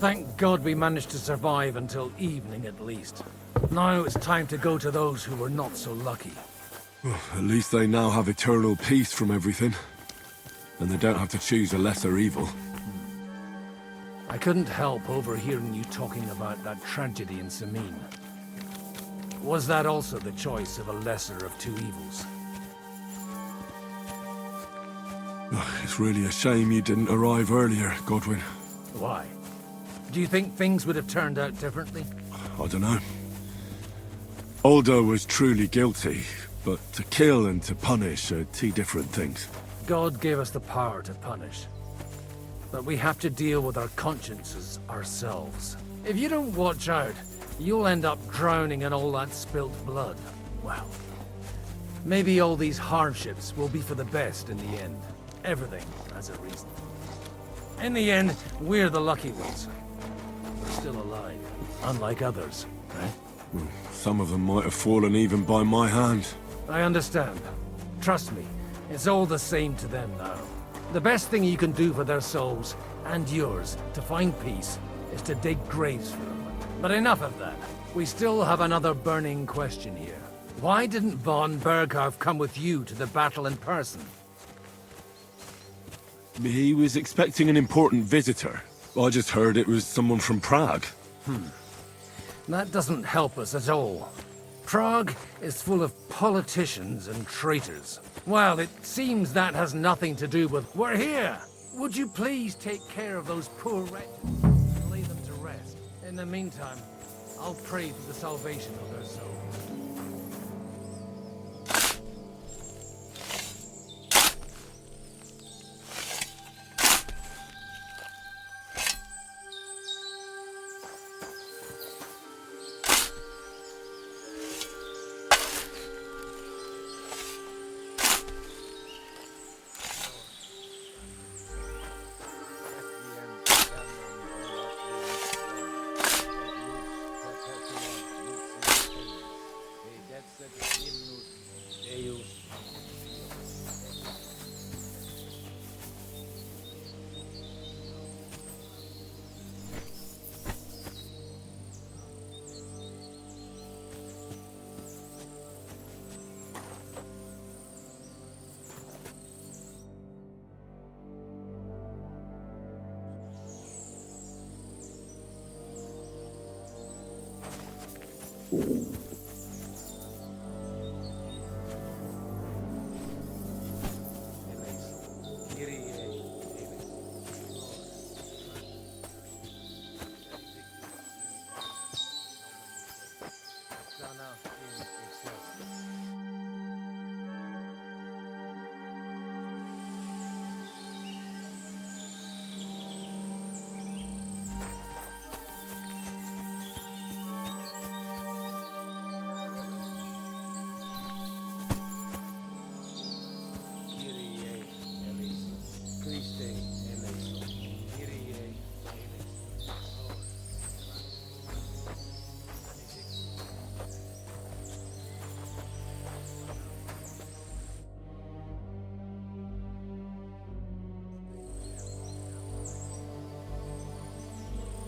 Thank God we managed to survive until evening at least. Now it's time to go to those who were not so lucky. At least they now have eternal peace from everything. And they don't have to choose a lesser evil. I couldn't help overhearing you talking about that tragedy in Samine. Was that also the choice of a lesser of two evils? It's really a shame you didn't arrive earlier, Godwin. Why? Do you think things would have turned out differently? I don't know. Aldo was truly guilty, but to kill and to punish are two different things. God gave us the power to punish. But we have to deal with our consciences ourselves. If you don't watch out, you'll end up drowning in all that spilt blood. Well, maybe all these hardships will be for the best in the end. Everything has a reason. In the end, we're the lucky ones. We're still alive, unlike others, right? Well, some of them might have fallen even by my hand. I understand. Trust me, it's all the same to them now. The best thing you can do for their souls, and yours, to find peace, is to dig graves for them. But enough of that. We still have another burning question here. Why didn't von Berghoff come with you to the battle in person? He was expecting an important visitor. I just heard it was someone from Prague. That doesn't help us at all. Prague is full of politicians and traitors. Well, it seems that has nothing to do with... We're here! Would you please take care of those poor wretches and lay them to rest? In the meantime, I'll pray for the salvation of their souls.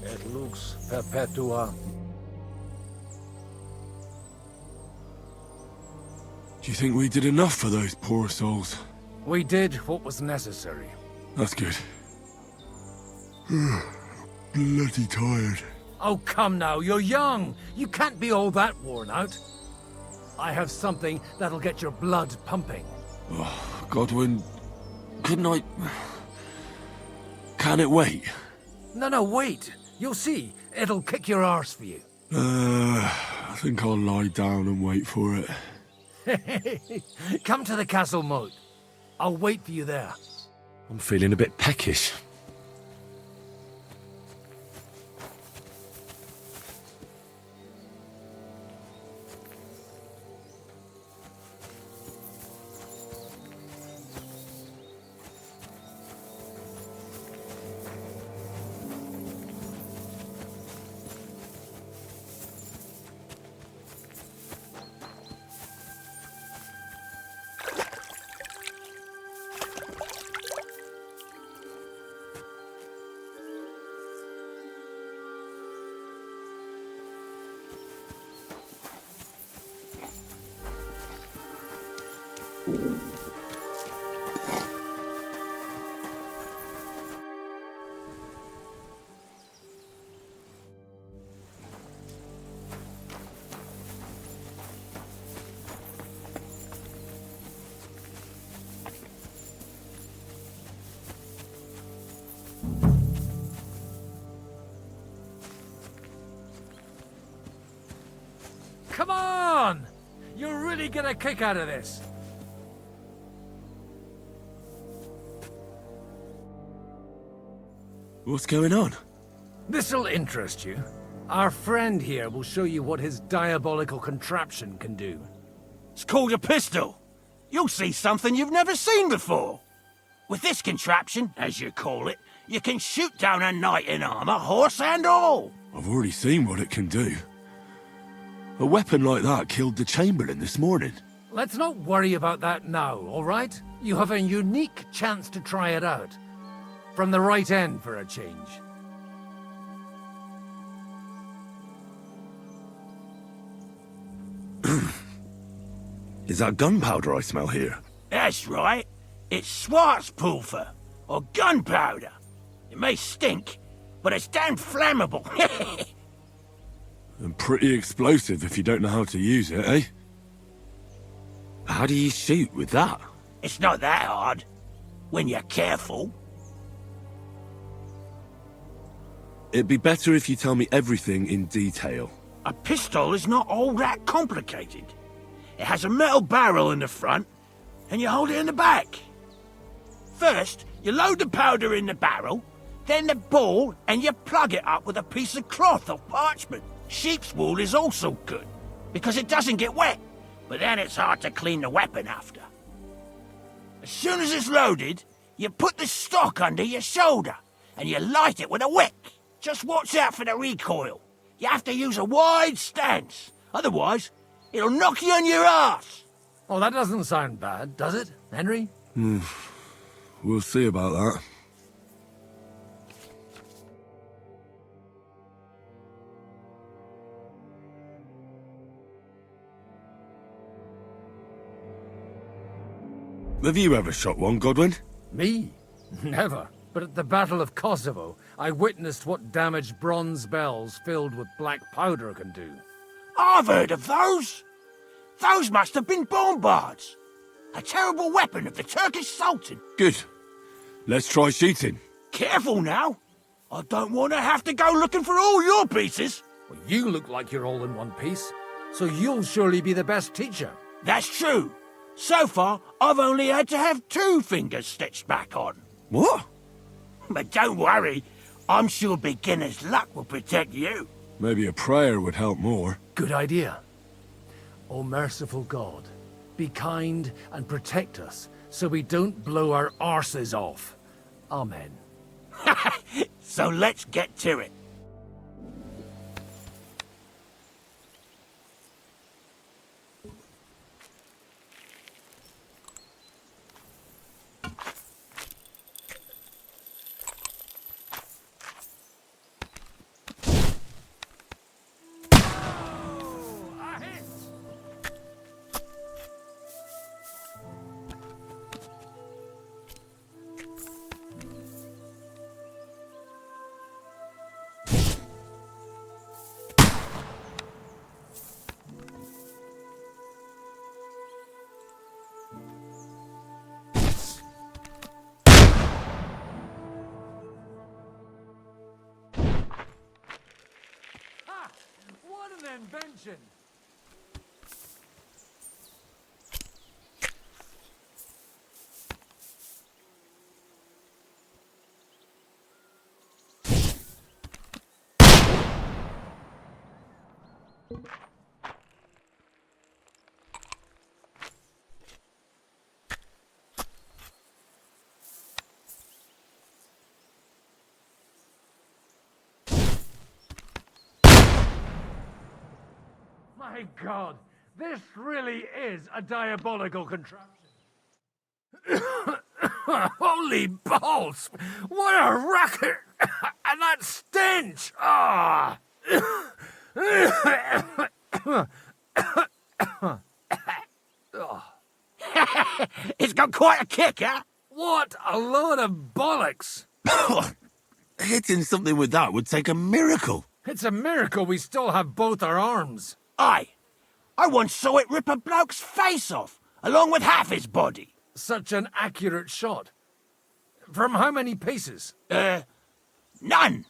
Et lux perpetua. Do you think we did enough for those poor souls? We did what was necessary. That's good. Bloody tired. Oh, come now, you're young. You can't be all that worn out. I have something that'll get your blood pumping. Oh, Godwin, couldn't I... Can it wait? No, wait. You'll see. It'll kick your arse for you. I think I'll lie down and wait for it. Come to the castle moat. I'll wait for you there. I'm feeling a bit peckish. Come on! You're really get a kick out of this. What's going on? This'll interest you. Our friend here will show you what his diabolical contraption can do. It's called a pistol. You'll see something you've never seen before. With this contraption, as you call it, you can shoot down a knight in armor, horse and all. I've already seen what it can do. A weapon like that killed the Chamberlain this morning. Let's not worry about that now, all right? You have a unique chance to try it out. From the right end for a change. Is that gunpowder I smell here? That's right. It's Schwarzpulver, or gunpowder. It may stink, but it's damn flammable. And pretty explosive if you don't know how to use it, eh? How do you shoot with that? It's not that hard, when you're careful. It'd be better if you tell me everything in detail. A pistol is not all that complicated. It has a metal barrel in the front, and you hold it in the back. First, you load the powder in the barrel, then the ball, and you plug it up with a piece of cloth or parchment. Sheep's wool is also good, because it doesn't get wet, but then it's hard to clean the weapon after. As soon as it's loaded, you put the stock under your shoulder, and you light it with a wick. Just watch out for the recoil. You have to use a wide stance, otherwise it'll knock you on your ass. Oh, that doesn't sound bad, does it, Henry? We'll see about that. Have you ever shot one, Godwin? Me? Never. But at the Battle of Kosovo, I witnessed what damage bronze bells filled with black powder can do. I've heard of those. Those must have been bombards. A terrible weapon of the Turkish Sultan. Good. Let's try shooting. Careful now. I don't want to have to go looking for all your pieces. Well, you look like you're all in one piece, so you'll surely be the best teacher. That's true. So far, I've only had to have 2 fingers stitched back on. What? But don't worry. I'm sure beginner's luck will protect you. Maybe a prayer would help more. Good idea. O merciful God, be kind and protect us so we don't blow our arses off. Amen. So let's get to it. What an invention! My God, this really is a diabolical contraption. Holy balls! What a racket! And that stench! Ah! got quite a kick, huh? What a load of bollocks! Hitting something with that would take a miracle. It's a miracle we still have both our arms. Aye. I once saw it rip a bloke's face off, along with half his body. Such an accurate shot. From how many paces? None.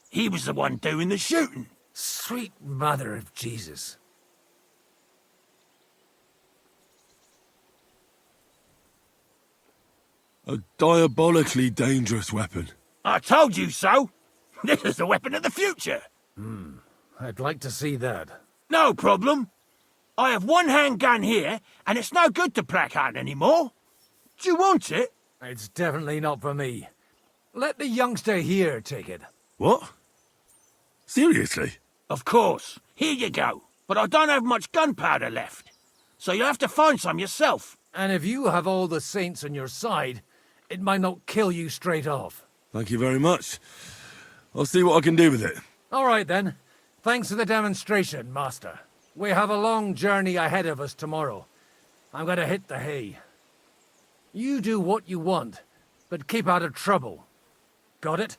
He was the one doing the shooting. Sweet mother of Jesus. A diabolically dangerous weapon. I told you so. This is the weapon of the future. I'd like to see that. No problem. I have one handgun here, and it's no good to placard anymore. Do you want it? It's definitely not for me. Let the youngster here take it. What? Seriously? Of course. Here you go. But I don't have much gunpowder left. So you'll have to find some yourself. And if you have all the saints on your side, it might not kill you straight off. Thank you very much. I'll see what I can do with it. All right, then. Thanks for the demonstration, Master. We have a long journey ahead of us tomorrow. I'm going to hit the hay. You do what you want, but keep out of trouble. Got it?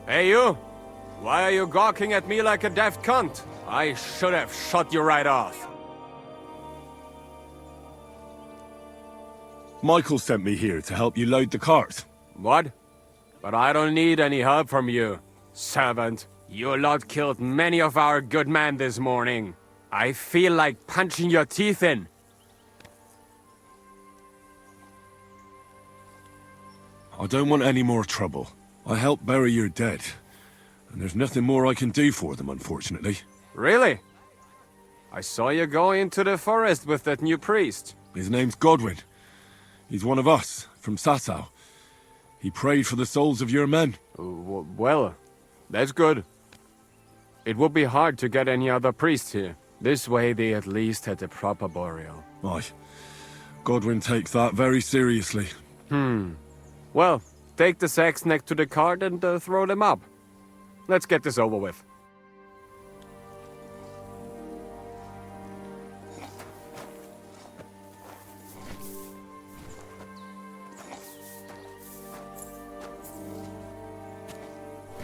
Hey you! Why are you gawking at me like a daft cunt? I should have shot you right off. Michael sent me here to help you load the cart. What? But I don't need any help from you, servant. You lot killed many of our good men this morning. I feel like punching your teeth in. I don't want any more trouble. I helped bury your dead, and there's nothing more I can do for them, unfortunately. Really? I saw you go into the forest with that new priest. His name's Godwin. He's one of us, from Sasau. He prayed for the souls of your men. Well, that's good. It would be hard to get any other priest here. This way they at least had a proper burial. Aye. Godwin takes that very seriously. Well, take the sacks next to the cart and throw them up. Let's get this over with.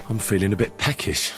I'm feeling a bit peckish.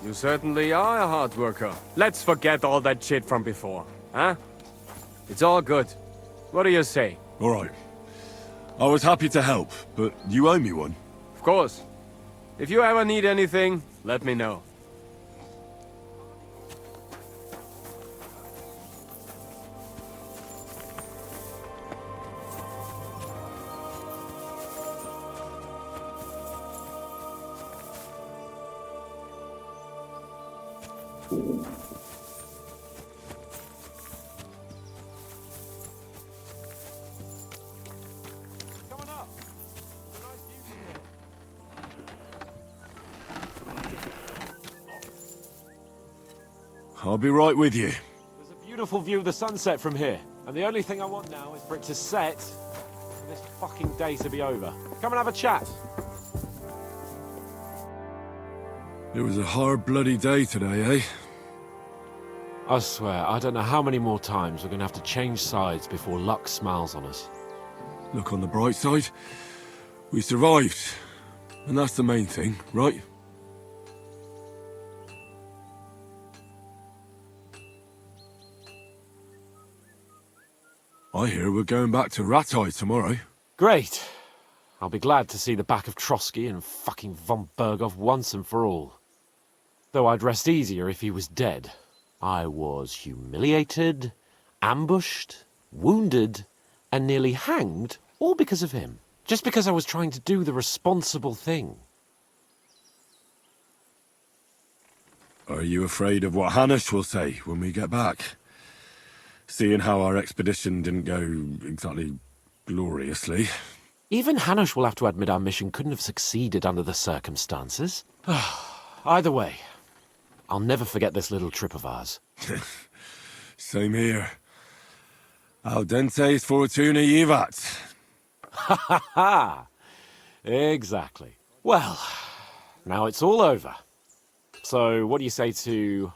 You certainly are a hard worker. Let's forget all that shit from before, huh? It's all good. What do you say? All right. I was happy to help, but you owe me one. Of course. If you ever need anything, let me know. I'll be right with you. There's a beautiful view of the sunset from here, and the only thing I want now is for it to set and this fucking day to be over. Come and have a chat. It was a hard bloody day today, eh? I swear, I don't know how many more times we're gonna have to change sides before luck smiles on us. Look on the bright side. We survived. And that's the main thing, right? I hear we're going back to Rattay tomorrow. Great. I'll be glad to see the back of Trotsky and fucking von Berghoff once and for all. Though I'd rest easier if he was dead. I was humiliated, ambushed, wounded, and nearly hanged, all because of him. Just because I was trying to do the responsible thing. Are you afraid of what Hanush will say when we get back? Seeing how our expedition didn't go exactly gloriously. Even Hanush will have to admit our mission couldn't have succeeded under the circumstances. Either way, I'll never forget this little trip of ours. Same here. Al dentes fortuna jivat. Ha ha! Exactly. Well, now it's all over. So what do you say to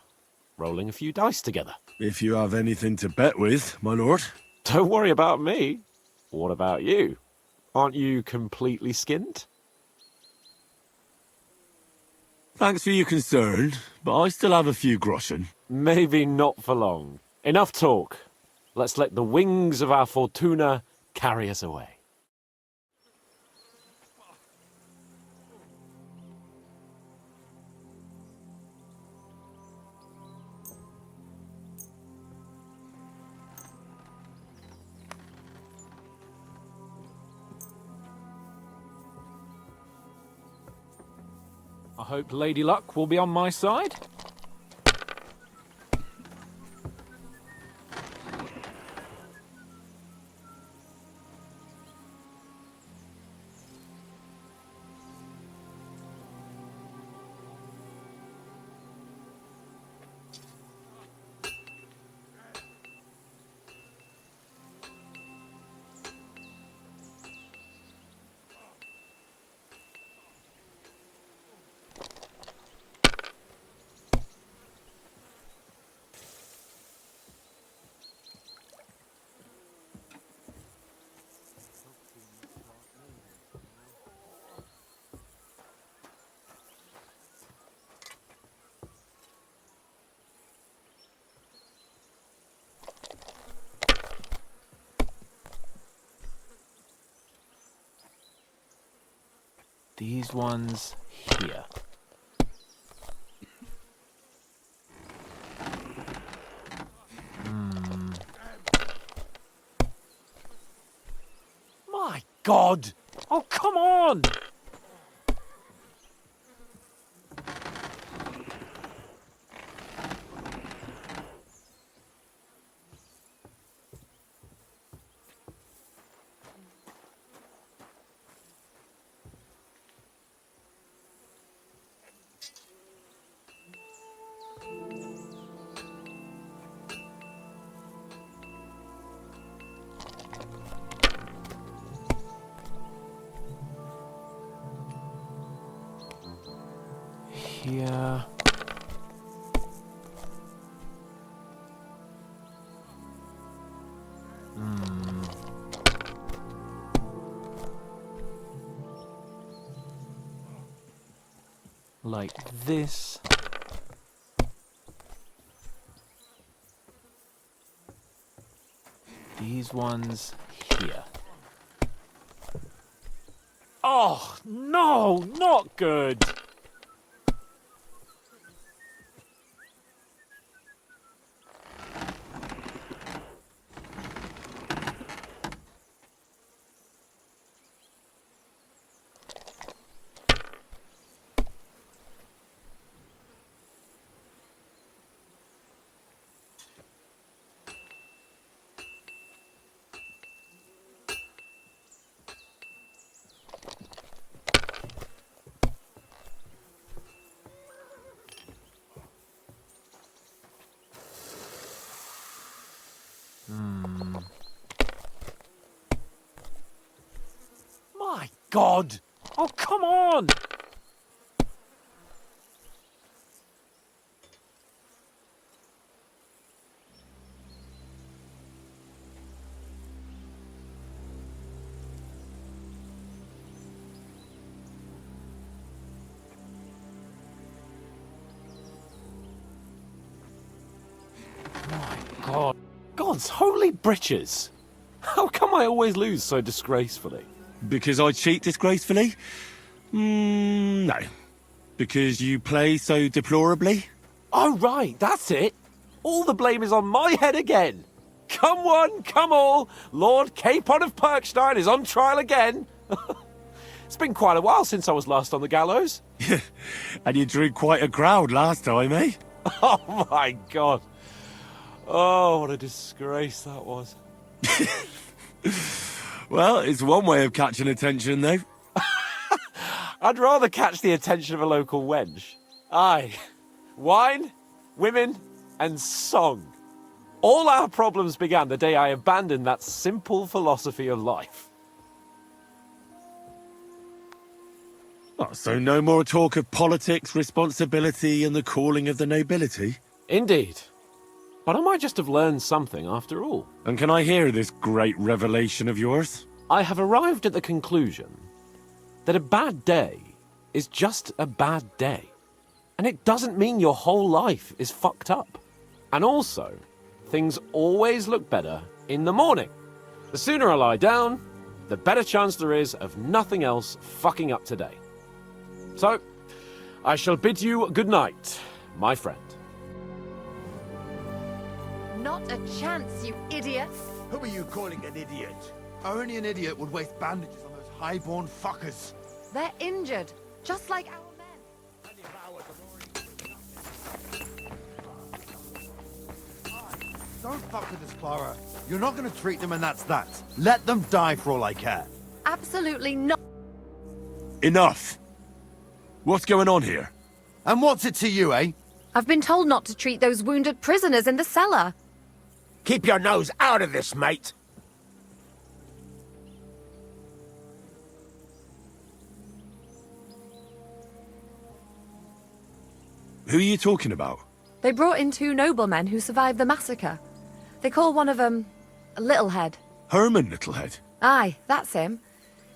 rolling a few dice together? If you have anything to bet with, my lord. Don't worry about me. What about you? Aren't you completely skinned? Thanks for your concern, but I still have a few groschen. Maybe not for long. Enough talk. Let's let the wings of our Fortuna carry us away. I hope Lady Luck will be on my side. These ones here. My God! Oh, come on! Here. Like this. These ones here. Oh, no, not good. My God! Oh, come on! God. God's holy britches! How come I always lose so disgracefully? Because I cheat disgracefully? No. Because you play so deplorably? Oh, right, that's it. All the blame is on my head again. Come one, come all, Lord Capon of Perkstein is on trial again. It's been quite a while since I was last on the gallows. And you drew quite a crowd last time, eh? Oh, my God. Oh, what a disgrace that was. Well, it's one way of catching attention, though. I'd rather catch the attention of a local wench. Aye. Wine, women, and song. All our problems began the day I abandoned that simple philosophy of life. Oh, so no more talk of politics, responsibility, and the calling of the nobility? Indeed. But I might just have learned something after all. And can I hear this great revelation of yours? I have arrived at the conclusion that a bad day is just a bad day. And it doesn't mean your whole life is fucked up. And also, things always look better in the morning. The sooner I lie down, the better chance there is of nothing else fucking up today. So, I shall bid you good night, my friend. Not a chance, you idiot. Who are you calling an idiot? Only an idiot would waste bandages on those highborn fuckers. They're injured, just like our men. Don't fuck with this, Clara. You're not going to treat them and that's that. Let them die for all I care. Absolutely not. Enough! What's going on here? And what's it to you, eh? I've been told not to treat those wounded prisoners in the cellar. Keep your nose out of this, mate. Who are you talking about? They brought in 2 noblemen who survived the massacre. They call one of them Littlehead. Herman Littlehead. Aye, that's him.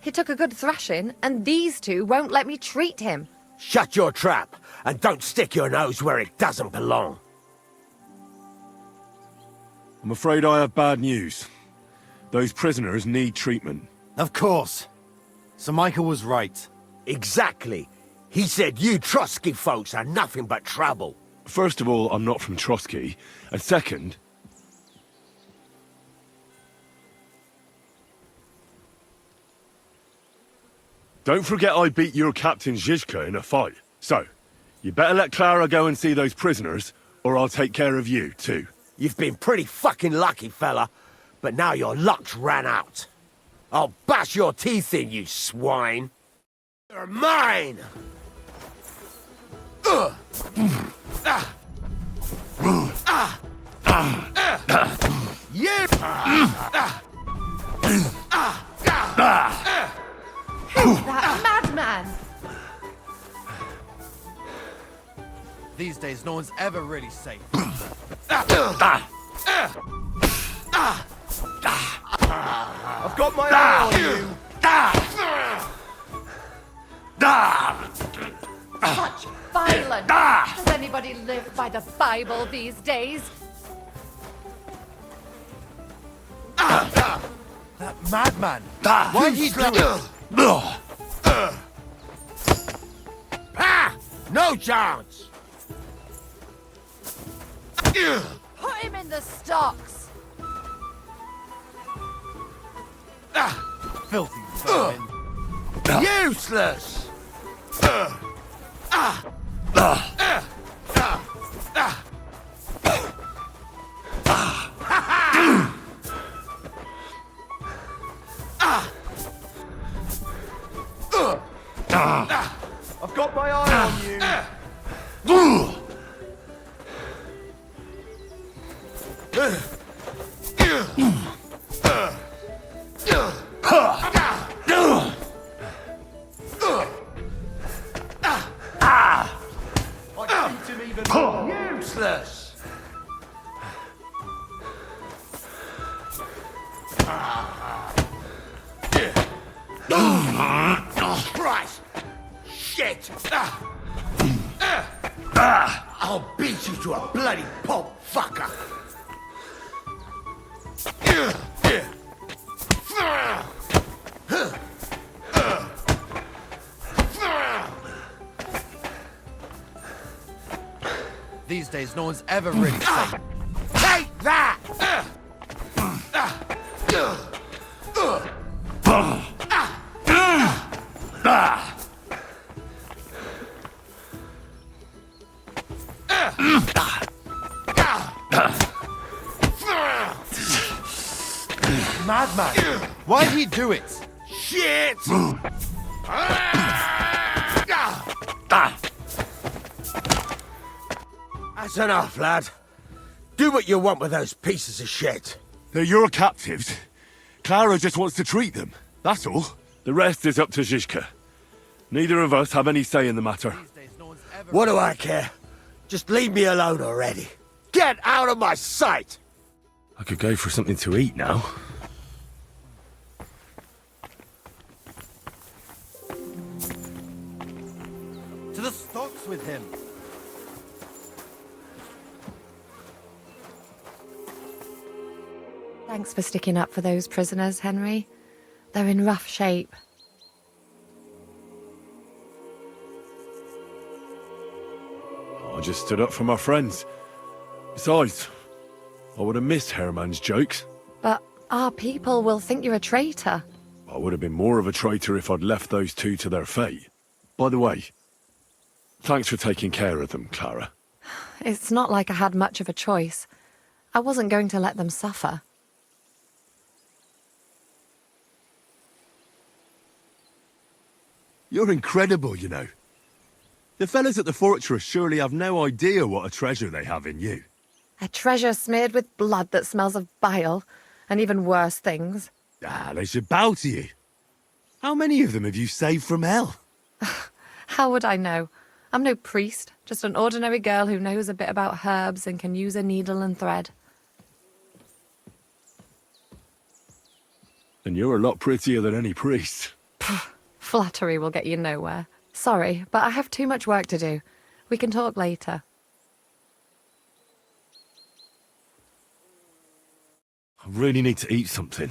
He took a good thrashing, and these 2 won't let me treat him. Shut your trap, and don't stick your nose where it doesn't belong. I'm afraid I have bad news. Those prisoners need treatment. Of course. Sir Michael was right. Exactly. He said you Trotsky folks are nothing but trouble. First of all, I'm not from Trotsky. And second... Don't forget I beat your Captain Zizka in a fight. So, you better let Clara go and see those prisoners, or I'll take care of you, too. You've been pretty fucking lucky, fella, but now your luck's ran out. I'll bash your teeth in, you swine. You're mine! You! Who's that madman? These days, no one's ever really safe. I've got my eye on you! Such violence. Does anybody live by the Bible these days? That madman! Why'd he do it? No chance! Put him in the stocks. Filthy vermin. Useless! I've got my eye on you. Christ! Shit! I'll beat you to a bloody pulp, fucker! These days, no one's ever really safe. Take that! Madman! Why'd he do it? Shit! That's enough, lad. Do what you want with those pieces of shit. They're your captives. Clara just wants to treat them. That's all. The rest is up to Zizka. Neither of us have any say in the matter. These days, no one's ever... What do I care? Just leave me alone already. Get out of my sight! I could go for something to eat now. To the stocks with him. Thanks for sticking up for those prisoners, Henry. They're in rough shape. I just stood up for my friends. Besides, I would have missed Herman's jokes. But our people will think you're a traitor. I would have been more of a traitor if I'd left those two to their fate. By the way, thanks for taking care of them, Clara. It's not like I had much of a choice. I wasn't going to let them suffer. You're incredible, you know. The fellas at the fortress surely have no idea what a treasure they have in you. A treasure smeared with blood that smells of bile, and even worse things. Ah, they should bow to you. How many of them have you saved from hell? How would I know? I'm no priest, just an ordinary girl who knows a bit about herbs and can use a needle and thread. And you're a lot prettier than any priest. Flattery will get you nowhere. Sorry, but I have too much work to do. We can talk later. I really need to eat something.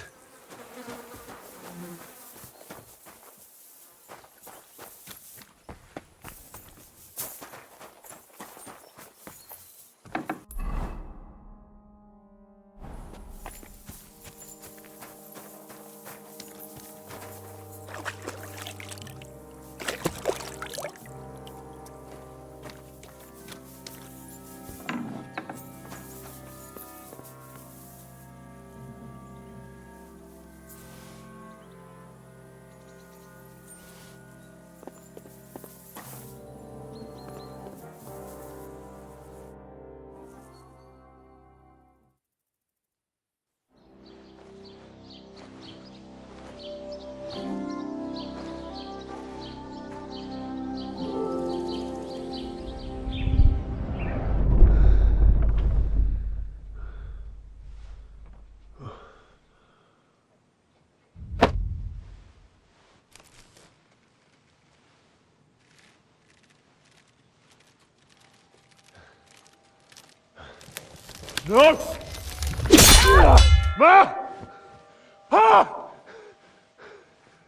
No!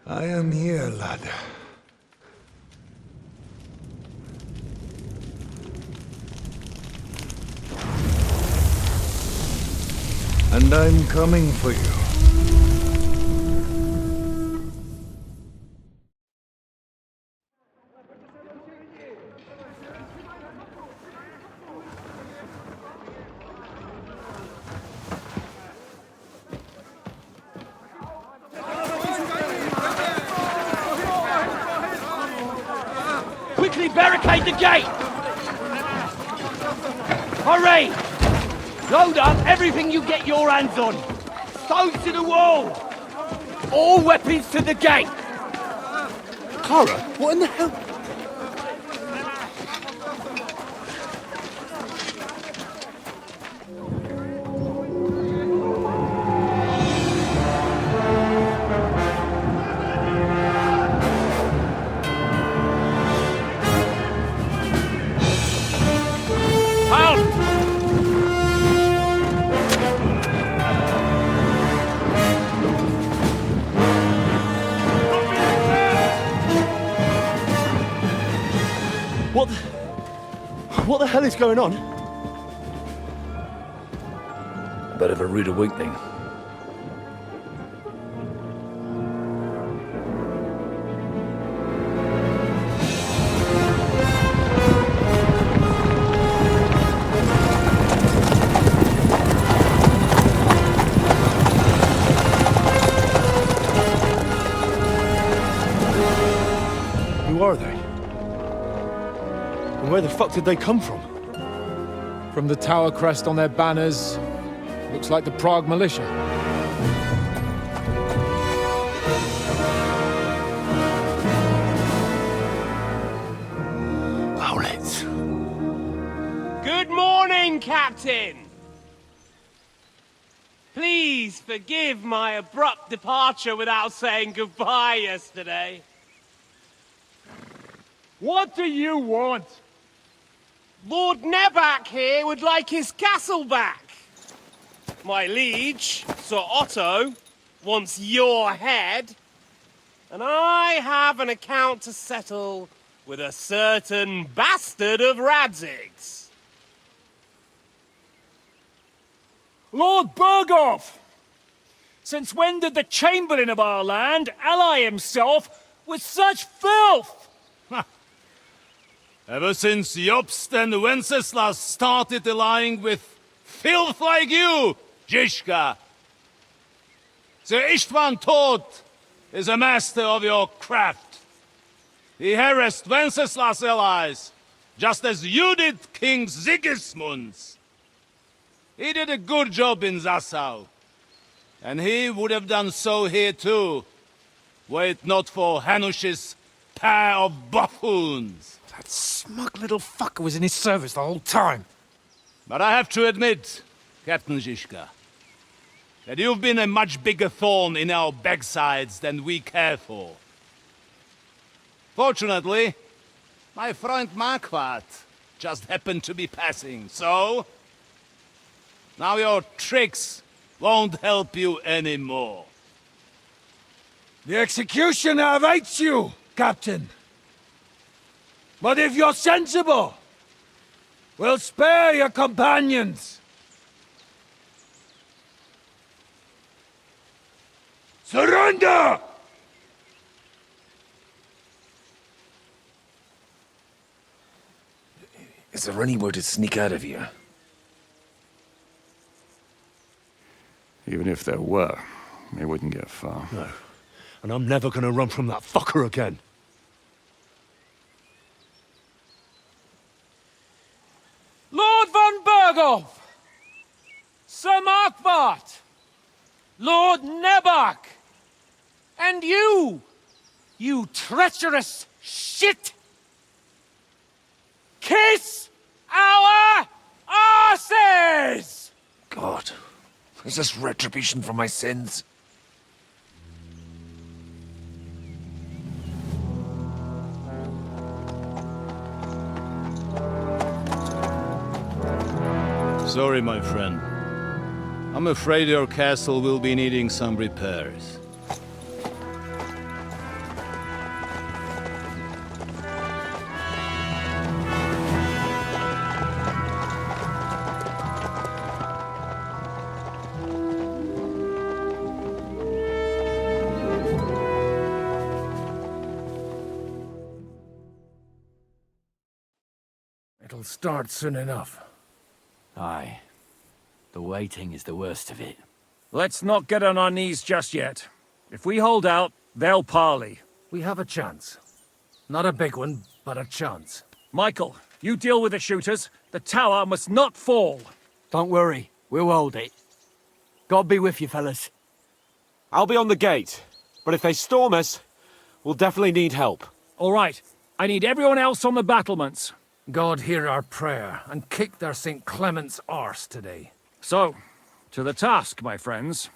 I am here, lad. And I'm coming for you. Quickly barricade the gate! Hurry! Load up everything you get your hands on! Stones to the wall! All weapons to the gate! Clara, what in the hell? hell is going on? Bit of a rude awakening. Who are they? And where the fuck did they come from? From the tower crest on their banners, looks like the Prague militia. Owlets. Good morning, Captain! Please forgive my abrupt departure without saying goodbye yesterday. What do you want? Lord Nebak here would like his castle back. My liege, Sir Otto, wants your head. And I have an account to settle with a certain bastard of Radzig's. Lord Berghoff! Since when did the Chamberlain of our land ally himself with such filth? Ever since Jobst and Wenceslas started allying with filth like you, Zizka. Sir Istvan Tod is a master of your craft. He harassed Wenceslas' allies, just as you did King Sigismund's. He did a good job in Zassau, and he would have done so here too, were it not for Hanush's pair of buffoons. That smug little fucker was in his service the whole time. But I have to admit, Captain Zizka, that you've been a much bigger thorn in our backsides than we care for. Fortunately, my friend Marquardt just happened to be passing, so... now your tricks won't help you anymore. The executioner awaits you, Captain. But if you're sensible, we'll spare your companions. Surrender! Is there any way to sneak out of here? Even if there were, we wouldn't get far. No. And I'm never gonna run from that fucker again. Lord von Berghoff! Sir Marquardt! Lord Nebak! And you! You treacherous shit! Kiss our asses! God, is this retribution for my sins? Sorry, my friend. I'm afraid your castle will be needing some repairs. It'll start soon enough. Aye. The waiting is the worst of it. Let's not get on our knees just yet. If we hold out, they'll parley. We have a chance. Not a big one, but a chance. Michael, you deal with the shooters. The tower must not fall. Don't worry. We'll hold it. God be with you, fellas. I'll be on the gate, but if they storm us, we'll definitely need help. All right. I need everyone else on the battlements. God hear our prayer, and kick their St. Clement's arse today. So, to the task, my friends.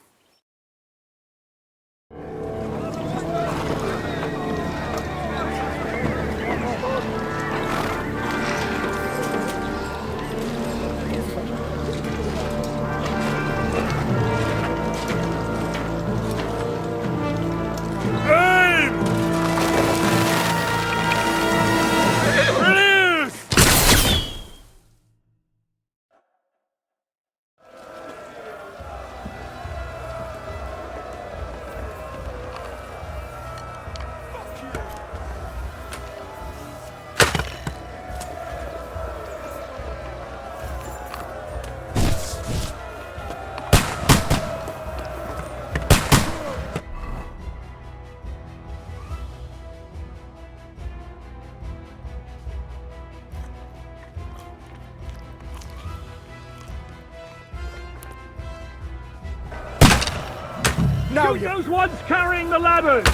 Shoot those ones carrying the ladders!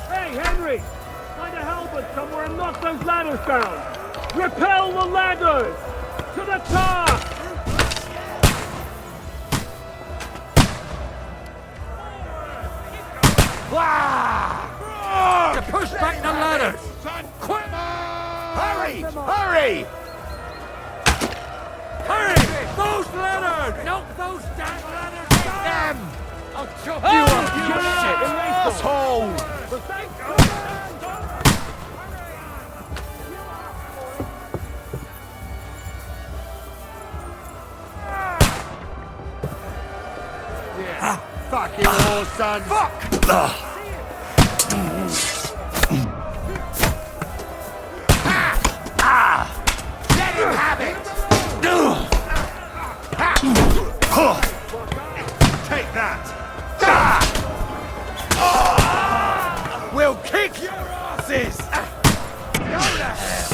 Hey, Henry! Find a halberd somewhere and knock those ladders down! Repel the ladders! To the tower! To push back the ladders! Quick! Hurry! Hurry! Hurry! Those ladders! Knock those damn ladders down! I'll chop you up, you shit! Asshole! Fuck you all, son! Fuck! Let him have it! Take that! We'll kick your asses! Go to hell!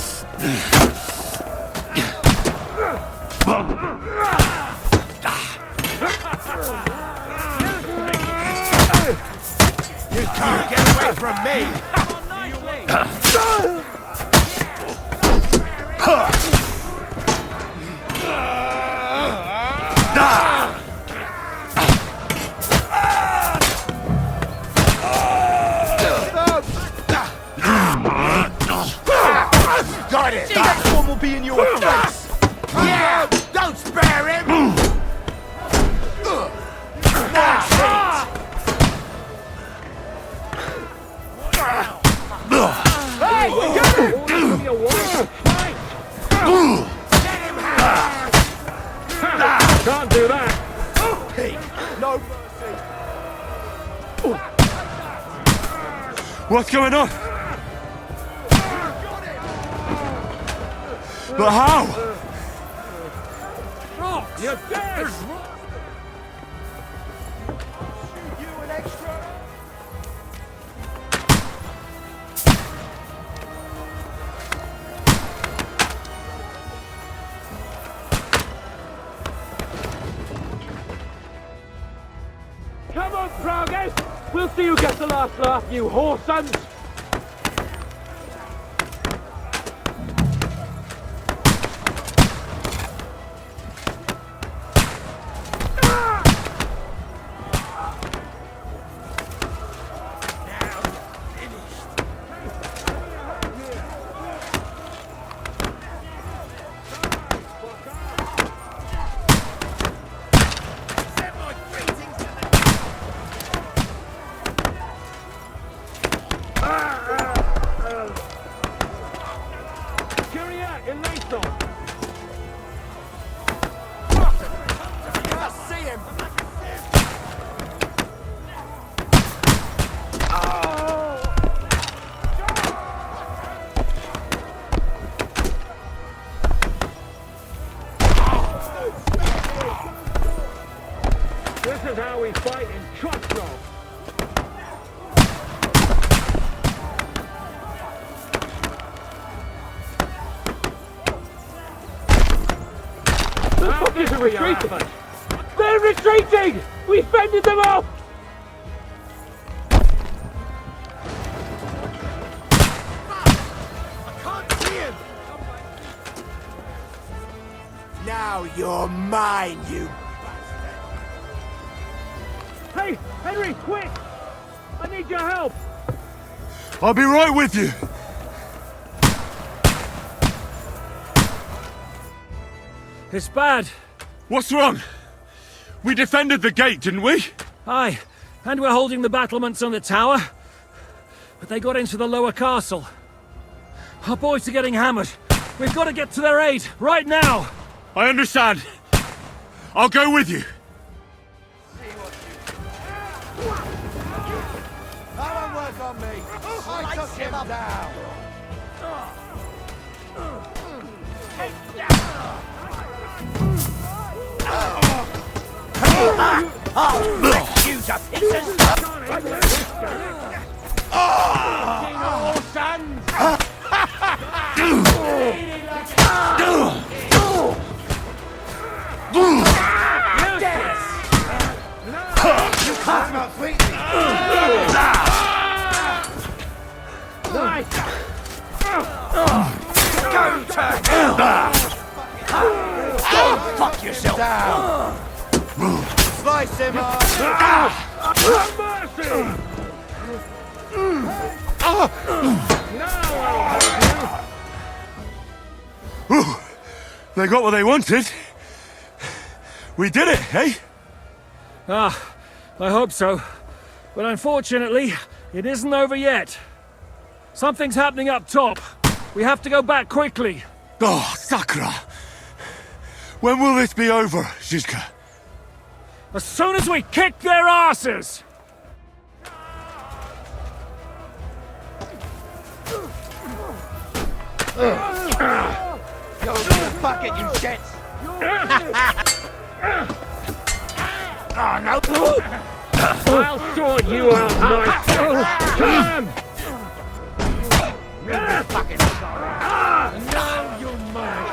You can't get away from me! Got it! Next one will be in your face! Yeah! Don't spare him! Hey, we got him! Give me a warning. Can't do that. No mercy! What's going on? But how? Rocks! You're dead! There's rocks! You an extra? Come on, Progress! We'll see who gets the last laugh, you whore sons! This is how we fight in Trustro. The fuckers are retreating! They're retreating! We fended them off! I can't see him! Now you're mine, you Hey, Henry, quick! I need your help! I'll be right with you. It's bad. What's wrong? We defended the gate, didn't we? Aye, and we're holding the battlements on the tower. But they got into the lower castle. Our boys are getting hammered. We've got to get to their aid, right now! I understand. I'll go with you. That won't work on me! I took him down! I'll wreck you to pieces! You can't outsweet me! yourself. Down. Slice him up. Mercy! Now I'll help you. They got what they wanted. We did it, eh? Ah, I hope so. But unfortunately, it isn't over yet. Something's happening up top. We have to go back quickly. Oh, Sakra! When will this be over, Zizka? As soon as we kick their asses! Go to the bucket, you shits! Oh, no! I'll sort you out nice! Come! You're fucking sorry! Now you may!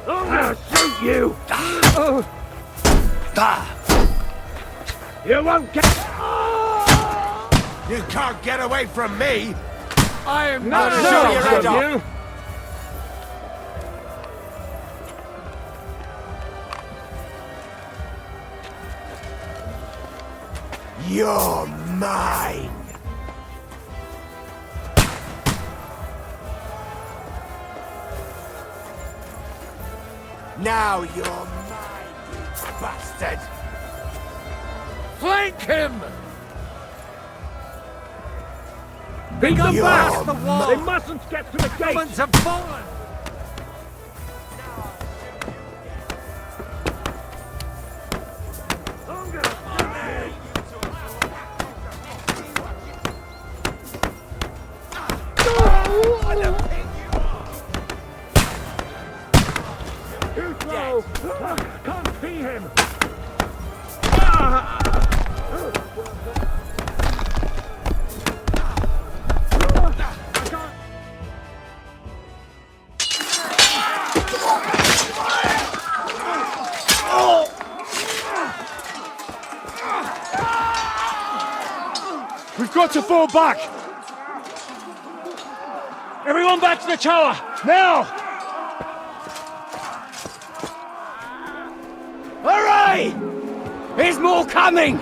I'm gonna shoot you! You won't get... You can't get away from me! I am not not show your head from off. you! You're mine! Now you're mine, you bastard! Flank him! Beat them You're back! mine. They mustn't get to the gate! Romans have fallen! Can't see him! We've got to fall back! Everyone back to the tower! Now! Hooray! There's more coming!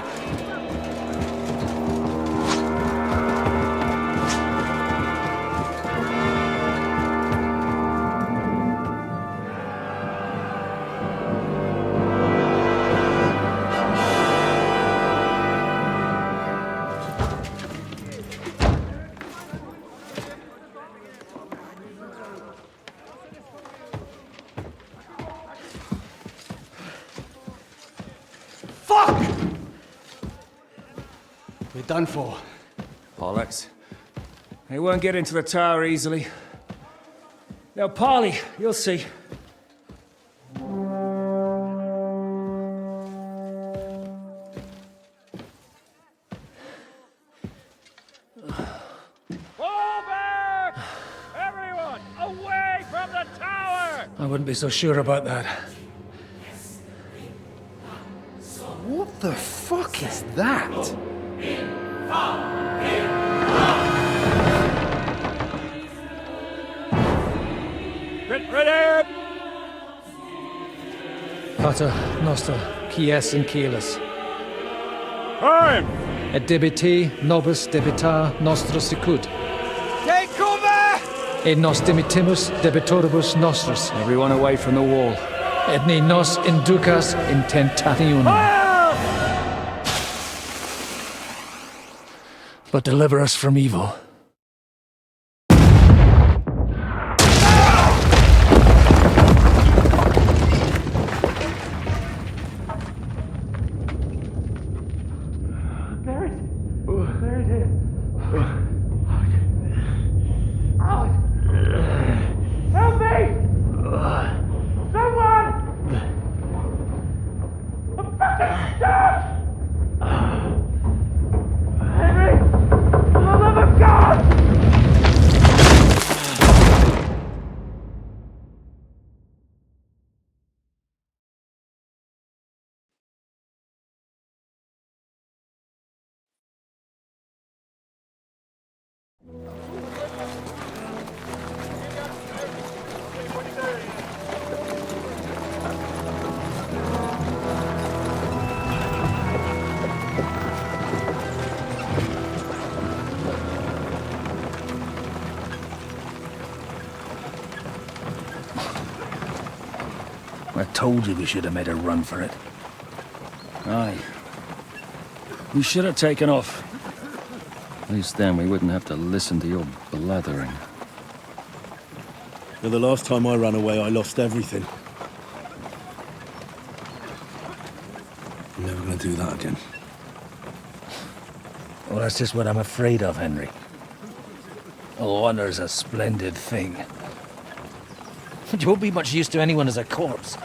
Fuck! We're done for. Bollocks. They won't get into the tower easily. Now, Parley, you'll see. Fall back! Everyone, away from the tower! I wouldn't be so sure about that. What the fuck is that? Get ready! Pater Noster, Quies in Caelus. Time! Et debiti nobis debita nostra sicut. Take cover! Et nos dimitimus debitoribus nostris. Everyone away from the wall. Et ne nos inducas in tentationem. But deliver us from evil. I told you we should have made a run for it. Aye. We should have taken off. At least then we wouldn't have to listen to your blathering. Now, the last time I ran away, I lost everything. I'm never gonna do that again. Well, that's just what I'm afraid of, Henry. Honor's a splendid thing. But you won't be much use to anyone as a corpse.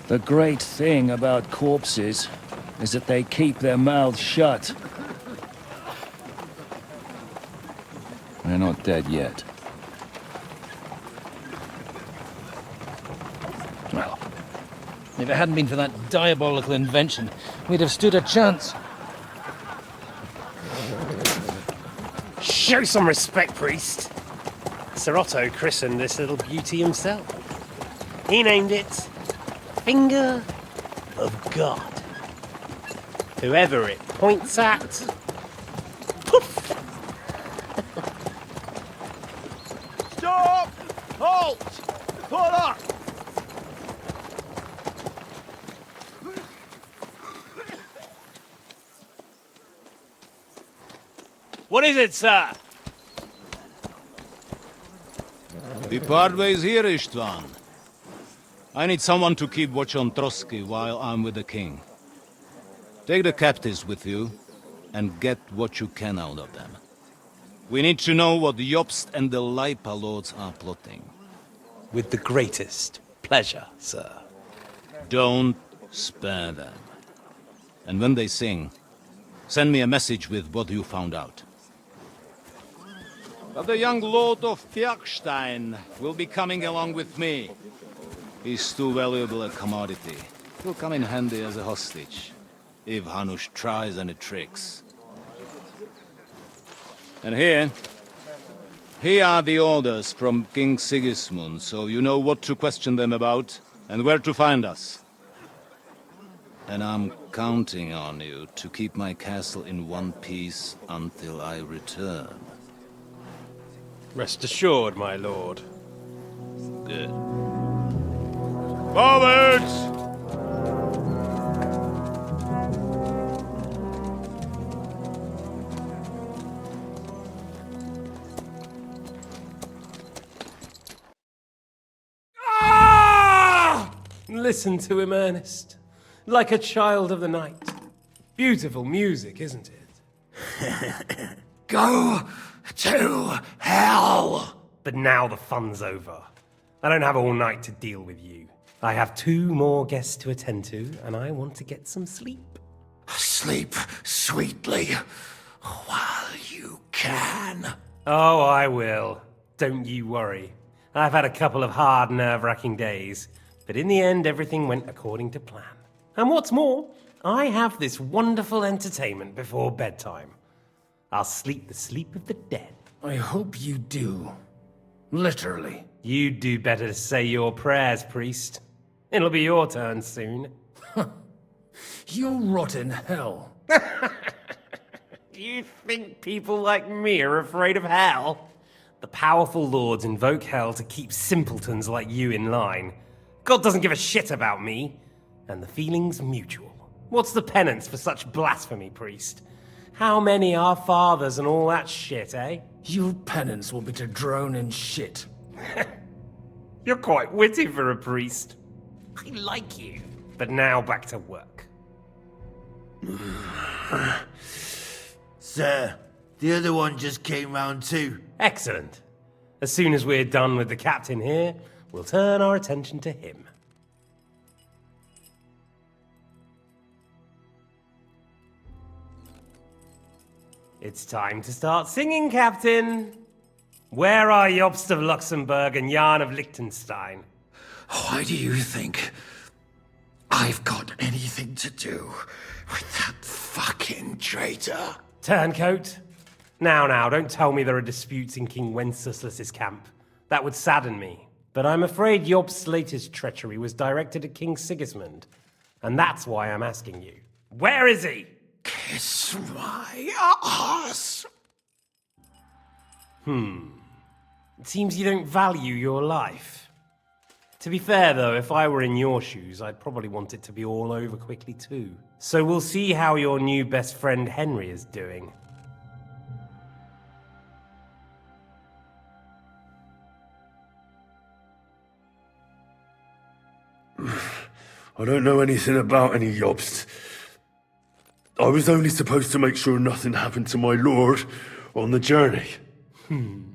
The great thing about corpses is that they keep their mouths shut. They're not dead yet. Well, if it hadn't been for that diabolical invention, we'd have stood a chance. Show some respect, priest. Sir Otto christened this little beauty himself. He named it Finger of God. Whoever it points at, poof! Stop! Halt! Pull up! What is it, sir? The part ways here, Istvan. I need someone to keep watch on Trotsky while I'm with the king. Take the captives with you, and get what you can out of them. We need to know what the Jobst and the Leipa lords are plotting. With the greatest pleasure, sir. Don't spare them. And when they sing, send me a message with what you found out. But the young lord of Bjergstein will be coming along with me. He's too valuable a commodity. He'll come in handy as a hostage, if Hanush tries any tricks. And here are the orders from King Sigismund, so you know what to question them about, and where to find us. And I'm counting on you to keep my castle in one piece until I return. Rest assured, my lord. Good. Forwards! Listen to him, Ernest. Like a child of the night. Beautiful music, isn't it? Go to hell! But now the fun's over. I don't have all night to deal with you. I have 2 more guests to attend to, and I want to get some sleep. Sleep sweetly while you can. Oh, I will. Don't you worry. I've had a couple of hard, nerve-wracking days, but in the end, everything went according to plan. And what's more, I have this wonderful entertainment before bedtime. I'll sleep the sleep of the dead. I hope you do. Literally. You'd do better to say your prayers, priest. It'll be your turn soon. You'll rot in hell. You think people like me are afraid of hell? The powerful lords invoke hell to keep simpletons like you in line. God doesn't give a shit about me. And the feeling's mutual. What's the penance for such blasphemy, priest? How many are fathers and all that shit, eh? Your penance will be to drown in shit. You're quite witty for a priest. I like you. But now back to work. Sir, the other one just came round too. Excellent. As soon as we're done with the captain here, we'll turn our attention to him. It's time to start singing, Captain. Where are Jobst of Luxembourg and Jan of Liechtenstein? Why do you think I've got anything to do with that fucking traitor? Turncoat? Now, don't tell me there are disputes in King Wenceslas's camp. That would sadden me. But I'm afraid Jobst's latest treachery was directed at King Sigismund. And that's why I'm asking you. Where is he? Kiss my ass. It seems you don't value your life. To be fair, though, if I were in your shoes, I'd probably want it to be all over quickly, too. So we'll see how your new best friend Henry is doing. I don't know anything about any Jobst. I was only supposed to make sure nothing happened to my lord on the journey. You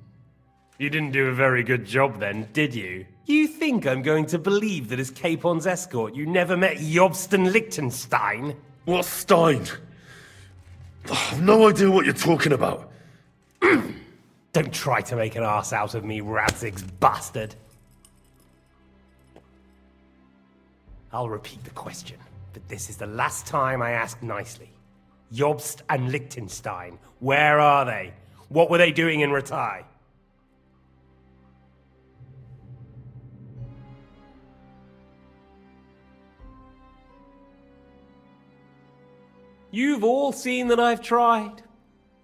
didn't do a very good job then, did you? You think I'm going to believe that as Capon's escort you never met Jobst and Liechtenstein? What Stein? I've no idea what you're talking about. Don't try to make an ass out of me, Radzig's bastard. I'll repeat the question, but this is the last time I ask nicely. Jobst and Liechtenstein, where are they? What were they doing in Ratai? You've all seen that I've tried.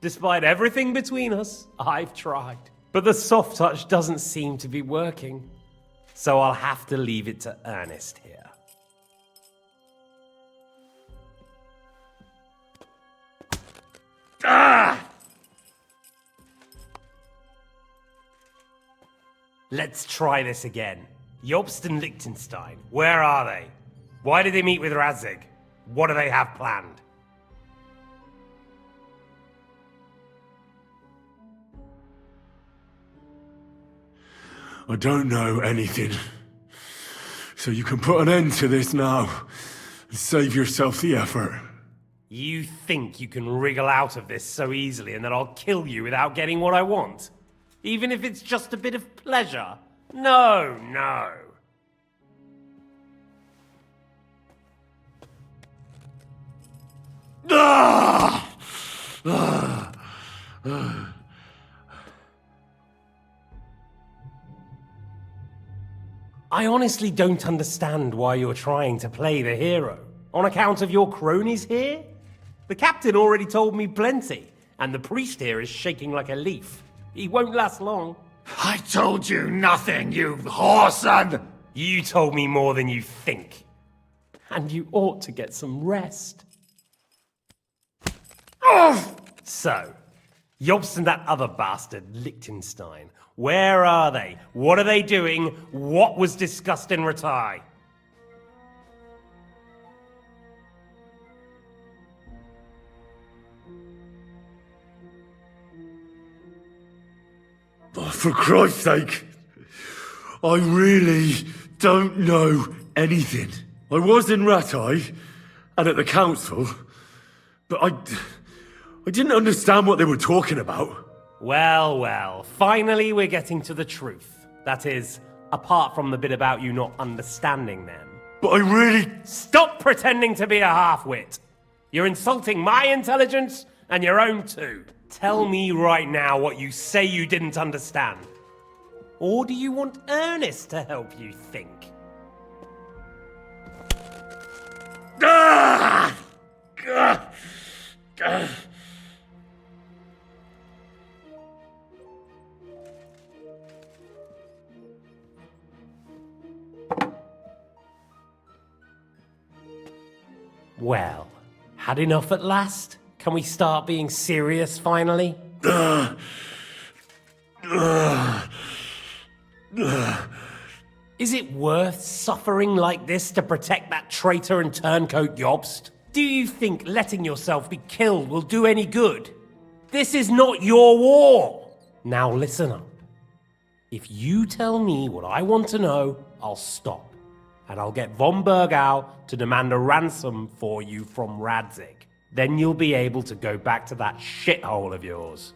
Despite everything between us, I've tried. But the soft touch doesn't seem to be working. So I'll have to leave it to Ernest here. Ah! Let's try this again. Jobst and Liechtenstein, where are they? Why did they meet with Radzig? What do they have planned? I don't know anything. So you can put an end to this now and save yourself the effort. You think you can wriggle out of this so easily and that I'll kill you without getting what I want? Even if it's just a bit of pleasure? No, no. Ah! Ah! Ah! I honestly don't understand why you're trying to play the hero. On account of your cronies here? The captain already told me plenty, and the priest here is shaking like a leaf. He won't last long. I told you nothing, you whoreson! You told me more than you think. And you ought to get some rest. Oh! So, Jobst and that other bastard, Liechtenstein, where are they? What are they doing? What was discussed in Ratai? Oh, for Christ's sake, I really don't know anything. I was in Ratai and at the council, but I didn't understand what they were talking about. Well, well, finally we're getting to the truth. That is, apart from the bit about you not understanding them. But I really... Stop pretending to be a half-wit! You're insulting my intelligence and your own too. Tell me right now what you say you didn't understand. Or do you want Ernest to help you think? Ah! Ah! Ah! Well, had enough at last? Can we start being serious finally? Is it worth suffering like this to protect that traitor and turncoat Jobst? Do you think letting yourself be killed will do any good? This is not your war! Now listen up. If you tell me what I want to know, I'll stop. And I'll get von Bergau to demand a ransom for you from Radzig. Then you'll be able to go back to that shithole of yours.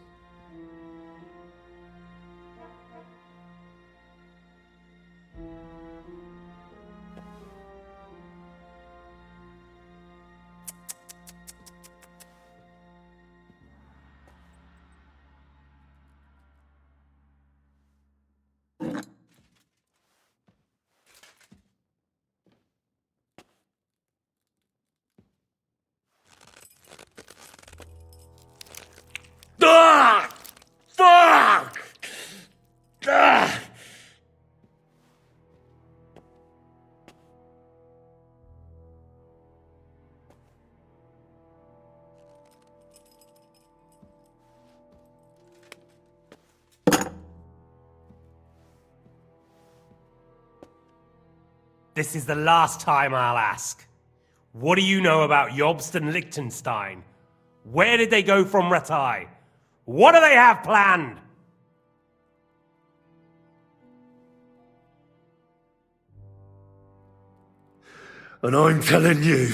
Ah! this is the last time I'll ask. What do you know about Jobst and Liechtenstein? Where did they go from Ratai? What do they have planned? And I'm telling you,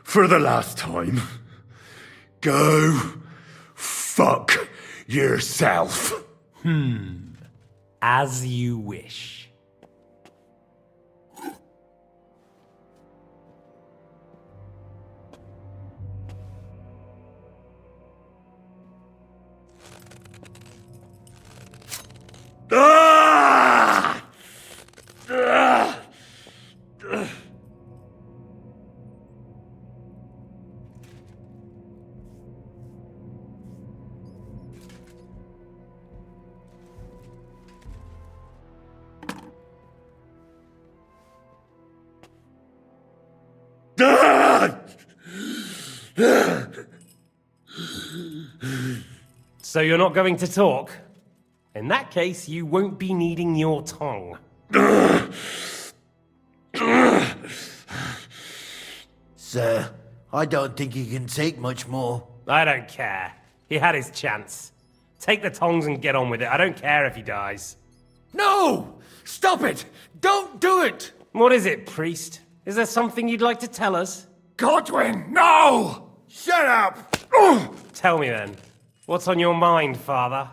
for the last time, go fuck yourself. As you wish. Ah! Ah! So you're not going to talk? In that case, you won't be needing your tongue. Sir, I don't think he can take much more. I don't care. He had his chance. Take the tongs and get on with it. I don't care if he dies. No! Stop it! Don't do it! What is it, priest? Is there something you'd like to tell us? Godwin, no! Shut up! Tell me then. What's on your mind, father?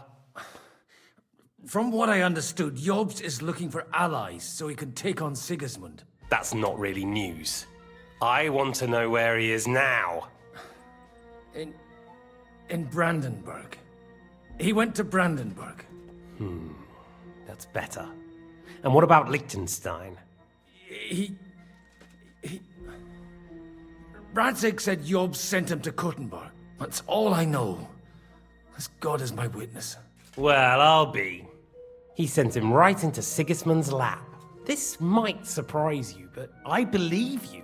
From what I understood, Jobst is looking for allies so he can take on Sigismund. That's not really news. I want to know where he is now. In Brandenburg. He went to Brandenburg. That's better. And what about Liechtenstein? He... Radzig said Jobst sent him to Kuttenberg. That's all I know. As God is my witness. Well, I'll be. He sent him right into Sigismund's lap. This might surprise you, but I believe you.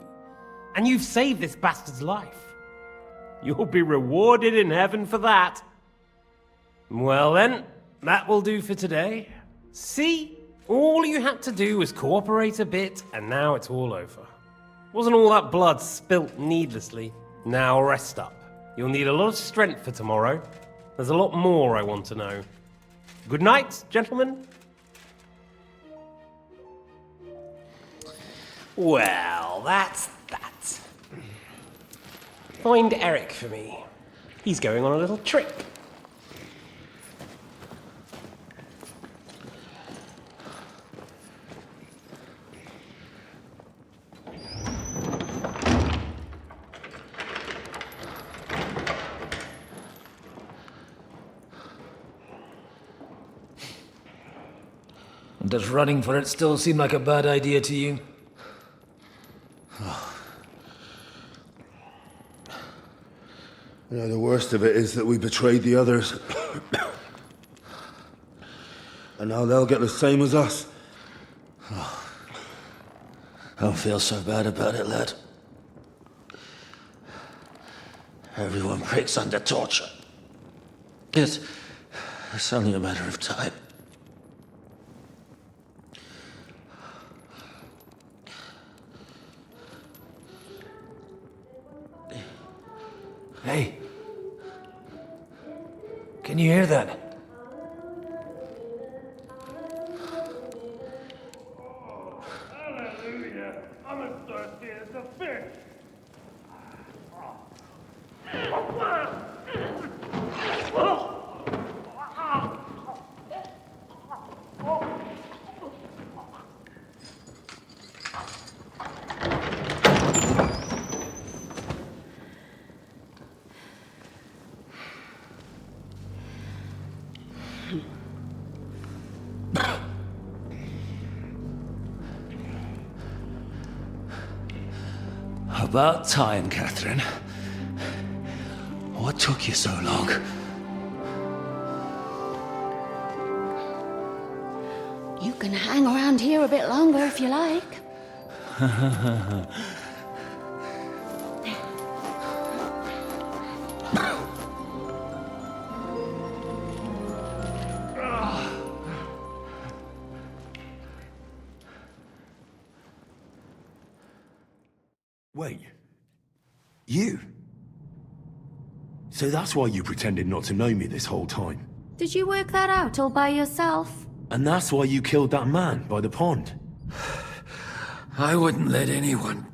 And you've saved this bastard's life. You'll be rewarded in heaven for that. Well then, that will do for today. See? All you had to do was cooperate a bit, and now it's all over. Wasn't all that blood spilt needlessly? Now rest up. You'll need a lot of strength for tomorrow. There's a lot more I want to know. Good night, gentlemen. Well, that's that. Find Eric for me. He's going on a little trip. Does running for it still seem like a bad idea to you? You know, the worst of it is that we betrayed the others. And now they'll get the same as us. Don't feel so bad about it, lad. Everyone breaks under torture. It's only a matter of time. Hey. Can you hear that? Hallelujah. I'm as thirsty as a fish. About time, Catherine. What took you so long? You can hang around here a bit longer if you like. Wait. You? So that's why you pretended not to know me this whole time? Did you work that out all by yourself? And that's why you killed that man by the pond? I wouldn't let anyone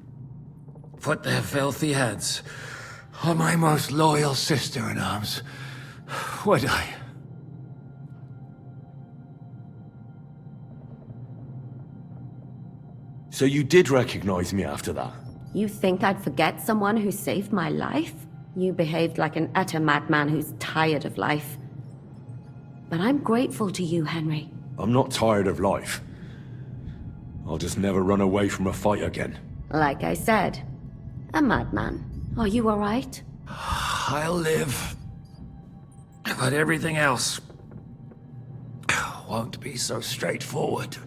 put their filthy heads on my most loyal sister-in-arms, would I? So you did recognize me after that? You think I'd forget someone who saved my life? You behaved like an utter madman who's tired of life. But I'm grateful to you, Henry. I'm not tired of life. I'll just never run away from a fight again. Like I said, a madman. Are you alright? I'll live. But everything else won't be so straightforward.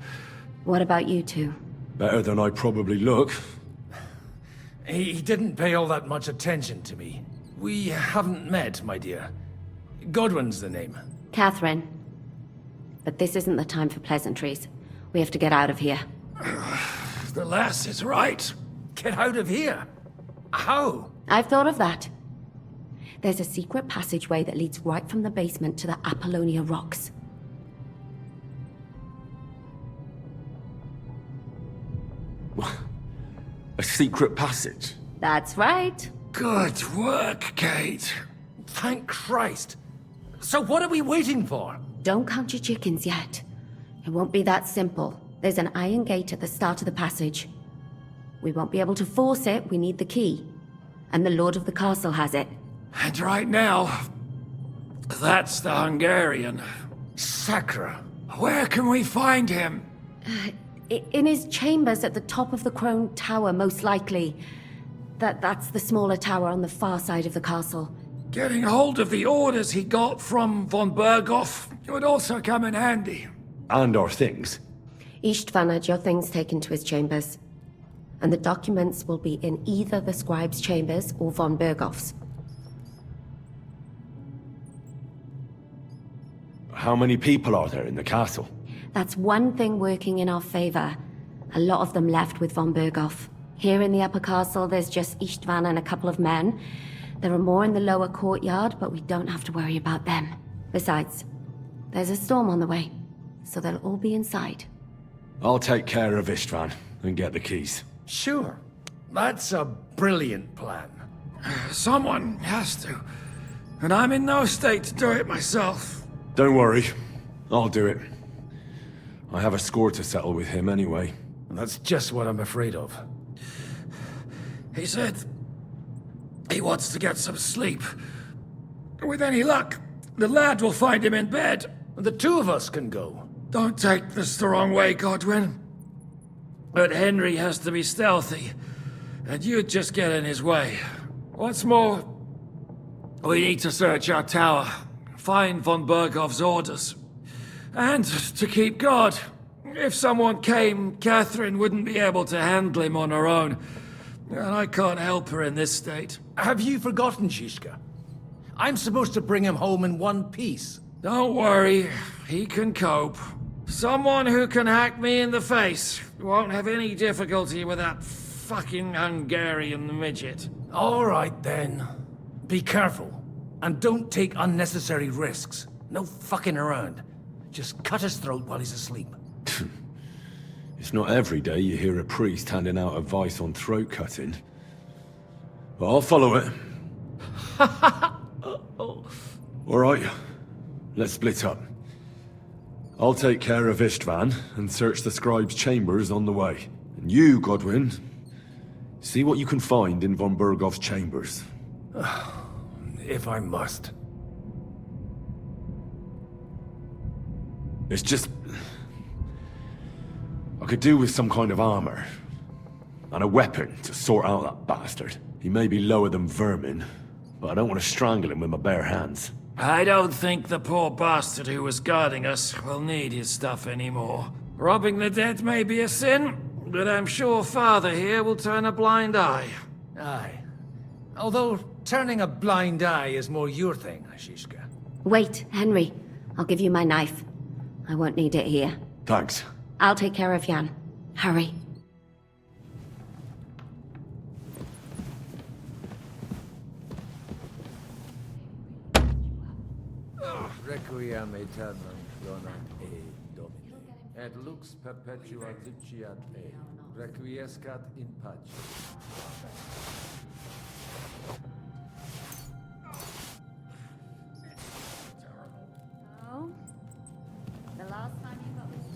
What about you two? Better than I probably look. He didn't pay all that much attention to me. We haven't met, my dear. Godwin's the name. Catherine. But this isn't the time for pleasantries. We have to get out of here. The lass is right. Get out of here? How? I've thought of that. There's a secret passageway that leads right from the basement to the Apollonia Rocks. A secret passage? That's right. Good work, Kate. Thank Christ. So what are we waiting for? Don't count your chickens yet. It won't be that simple. There's an iron gate at the start of the passage. We won't be able to force it, we need the key. And the Lord of the Castle has it. And right now, that's the Hungarian. Sacra. Where can we find him? In his chambers at the top of the Crone Tower, most likely. That's the smaller tower on the far side of the castle. Getting hold of the orders he got from von Berghoff would also come in handy. And our things. Istvan had your things taken to his chambers. And the documents will be in either the scribe's chambers or von Berghoff's. How many people are there in the castle? That's one thing working in our favor. A lot of them left with von Berghoff. Here in the upper castle, there's just Istvan and a couple of men. There are more in the lower courtyard, but we don't have to worry about them. Besides, there's a storm on the way, so they'll all be inside. I'll take care of Istvan and get the keys. Sure. That's a brilliant plan. Someone has to. And I'm in no state to do it myself. Don't worry. I'll do it. I have a score to settle with him anyway. That's just what I'm afraid of. He said he wants to get some sleep. With any luck, the lad will find him in bed. The two of us can go. Don't take this the wrong way, Godwin. But Henry has to be stealthy, and you'd just get in his way. What's more, we need to search our tower, find von Berghoff's orders, and to keep guard. If someone came, Catherine wouldn't be able to handle him on her own, and I can't help her in this state. Have you forgotten, Shishka? I'm supposed to bring him home in one piece. Don't worry, he can cope. Someone who can hack me in the face won't have any difficulty with that fucking Hungarian midget. All right, then. Be careful. And don't take unnecessary risks. No fucking around. Just cut his throat while he's asleep. It's not every day you hear a priest handing out advice on throat cutting. But I'll follow it. All right, let's split up. I'll take care of Istvan and search the scribe's chambers on the way. And you, Godwin, see what you can find in von Berghoff's chambers. If I must. It's just... I could do with some kind of armor. And a weapon to sort out that bastard. He may be lower than vermin, but I don't want to strangle him with my bare hands. I don't think the poor bastard who was guarding us will need his stuff anymore. Robbing the dead may be a sin, but I'm sure Father here will turn a blind eye. Aye. Although, turning a blind eye is more your thing, Shishka. Wait, Henry. I'll give you my knife. I won't need it here. Thanks. I'll take care of Jan. Hurry. Requiem aeternam dona e Domine. Et lux perpetua dictiat e. Requiescat in pace. Oh? The last time you got this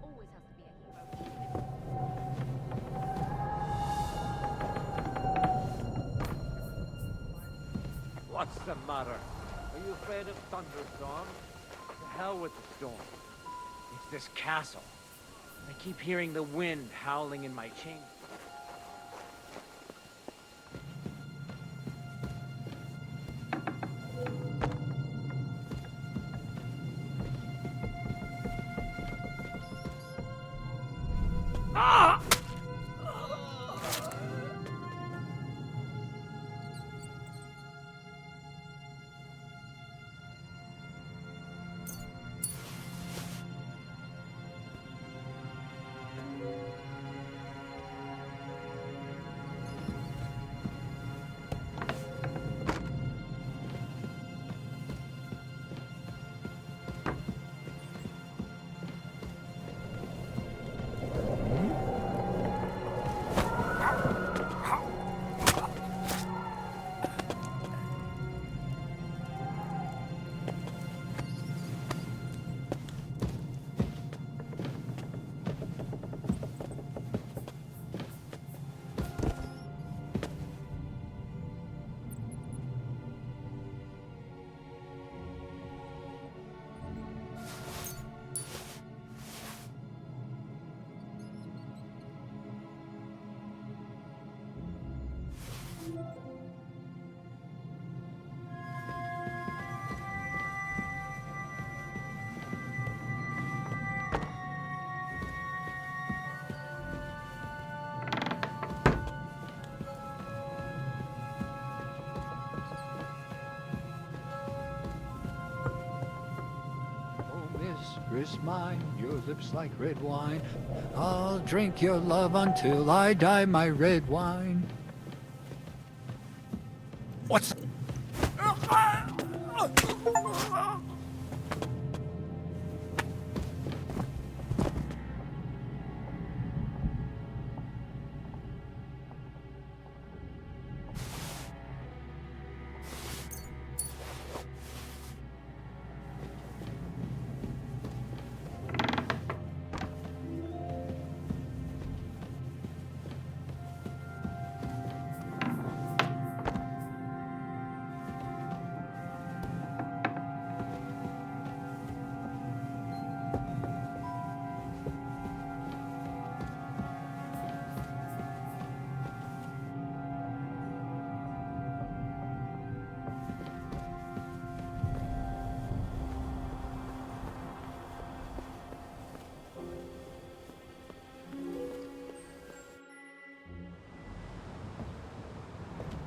always has to be a hero. What's the matter? Are you afraid of thunderstorms? To hell with the storm. It's this castle. I keep hearing the wind howling in my chamber. Mistress mine, your lips like red wine. I'll drink your love until I die, my red wine. What's...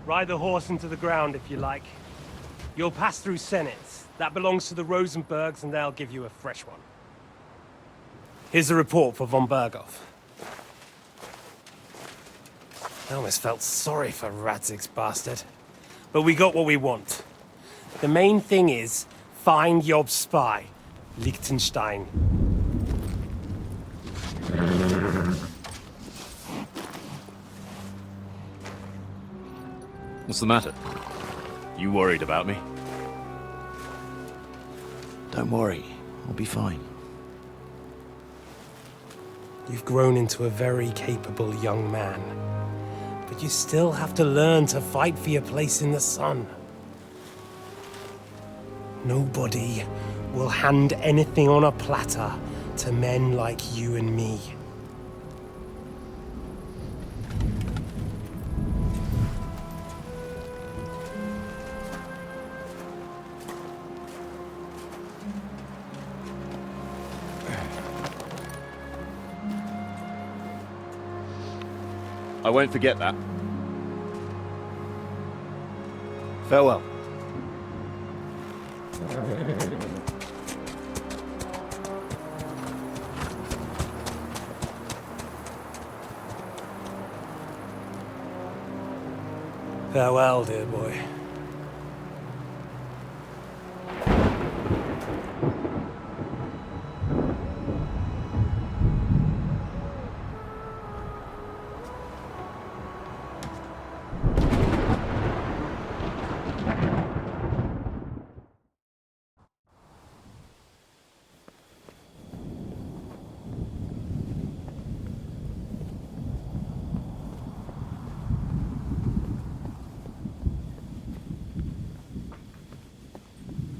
Ride the horse into the ground if you like. You'll pass through Senates. That belongs to the Rosenbergs, and they'll give you a fresh one. Here's a report for von Berghoff. I almost felt sorry for Radzig's bastard. But we got what we want. The main thing is, find Job's spy, Liechtenstein. What's the matter? You worried about me? Don't worry, I'll be fine. You've grown into a very capable young man. But you still have to learn to fight for your place in the sun. Nobody will hand anything on a platter to men like you and me. I won't forget that. Farewell. Farewell, dear boy.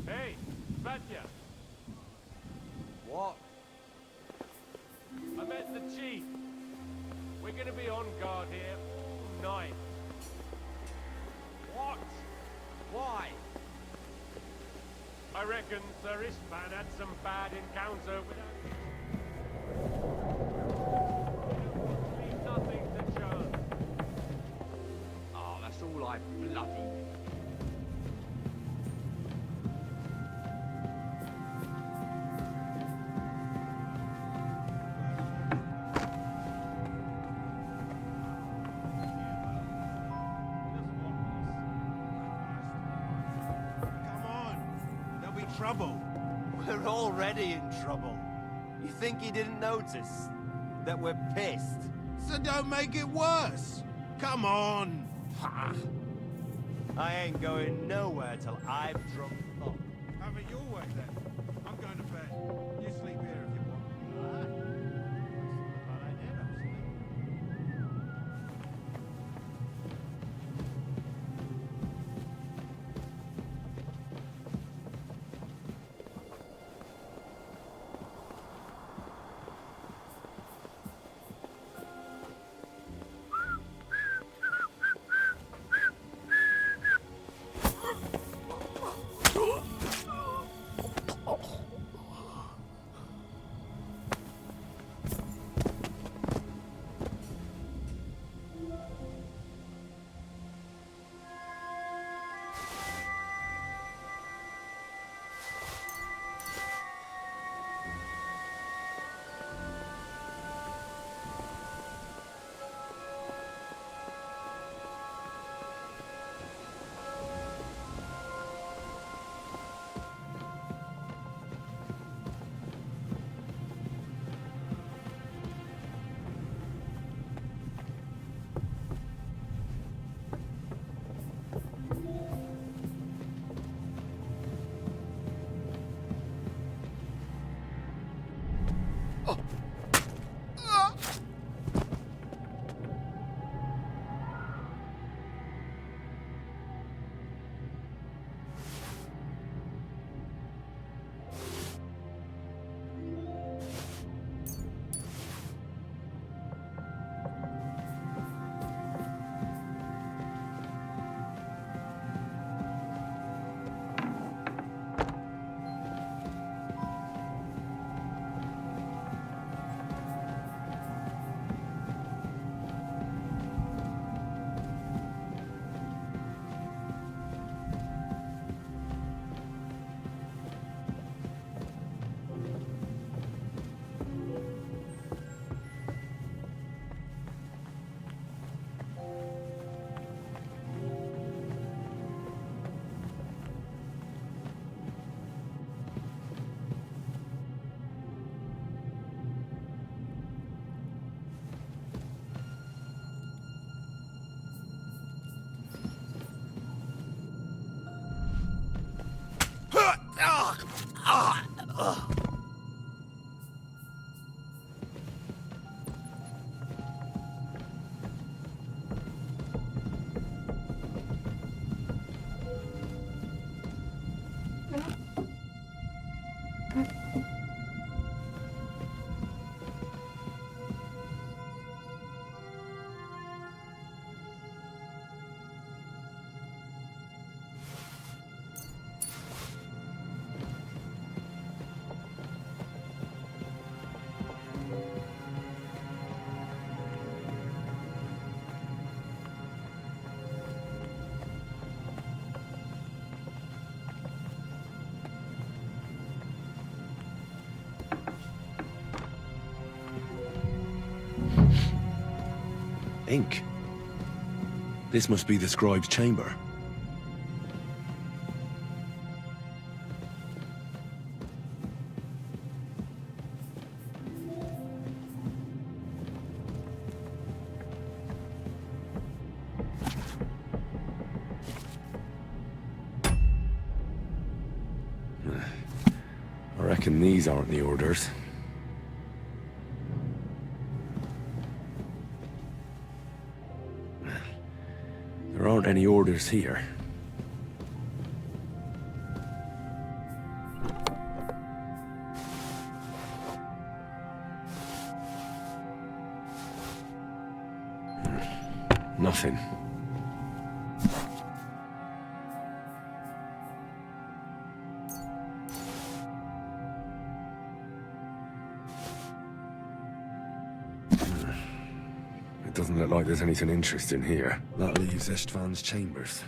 Hey, Svatya! What? I met the chief. We're gonna be on guard here all night. What? Why? I reckon Sir Istvan had some bad encounter with us. Leave nothing to chance. Oh, that's all I bloody... Trouble. We're already in trouble. You think he didn't notice that we're pissed? So don't make it worse. Come on. I ain't going nowhere till I've drunk up. Have it your way then. I'm going to bed. You sleep here if you want. That's not a bad idea, actually. ink. This must be the scribe's chamber. I reckon these aren't the orders. There aren't any orders here. Nothing. It doesn't look like there's anything interesting here. That leaves Istvan's chambers.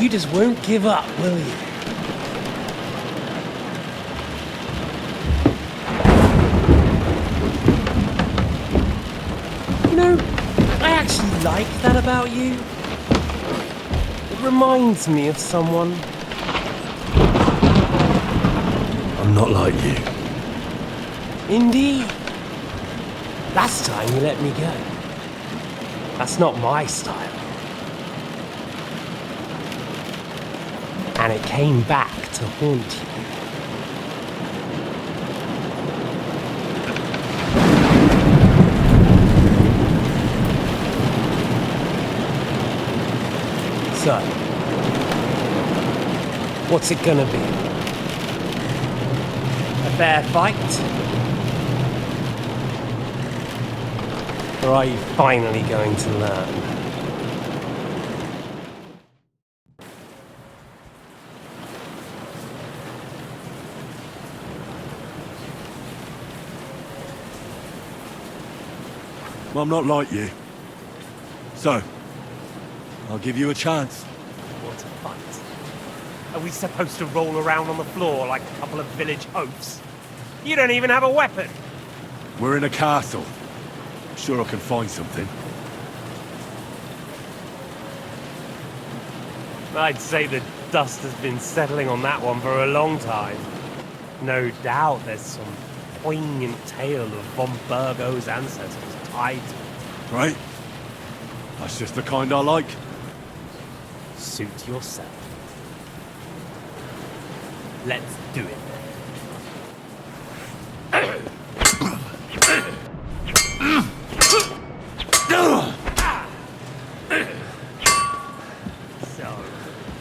You just won't give up, will you? You know, I actually like that about you. It reminds me of someone. I'm not like you. Indeed. Last time you let me go. That's not my style. And it came back to haunt you. So, what's it gonna be? A fair fight? Or are you finally going to learn? I'm not like you. So, I'll give you a chance. What a fight. Are we supposed to roll around on the floor like a couple of village oafs? You don't even have a weapon! We're in a castle. Sure I can find something. I'd say the dust has been settling on that one for a long time. No doubt there's some poignant tale of von Burgo's ancestors tied to it. Right? That's just the kind I like. Suit yourself. Let's do it. So,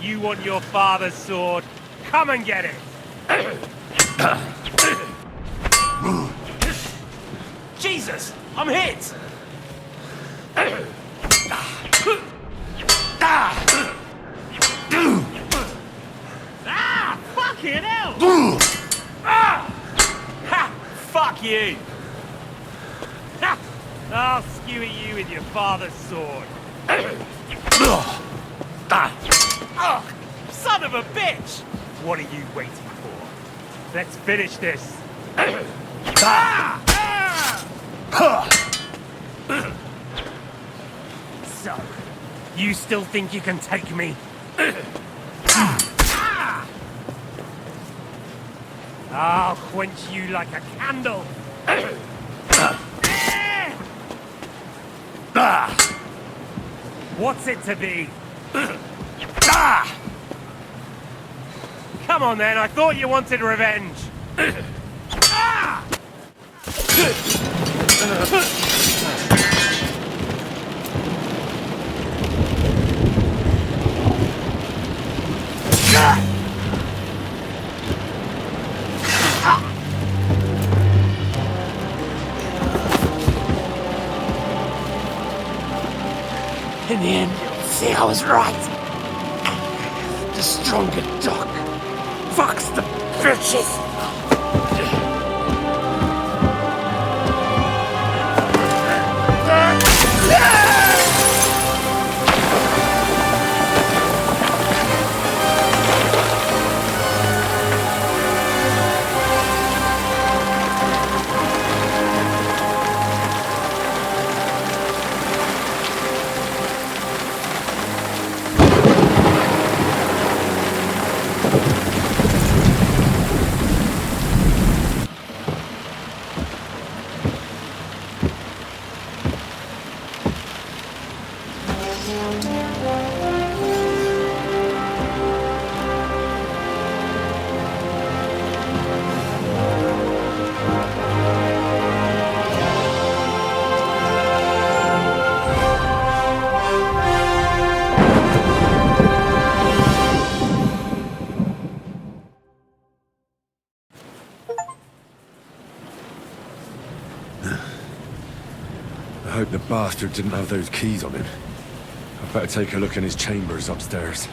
you want your father's sword? Come and get it! Jesus! I'm hit! Fucking hell! Ah! Ha! Fuck you! Ha! I'll skewer you with your father's sword. Oh, son of a bitch! What are you waiting for? Let's finish this. So, you still think you can take me? I'll quench you like a candle. What's it to be? Come on then, I thought you wanted revenge. In the end, you'll see I was right. The stronger dog fucks the bitches. I hope the bastard didn't have those keys on him. I'd better take a look in his chambers upstairs.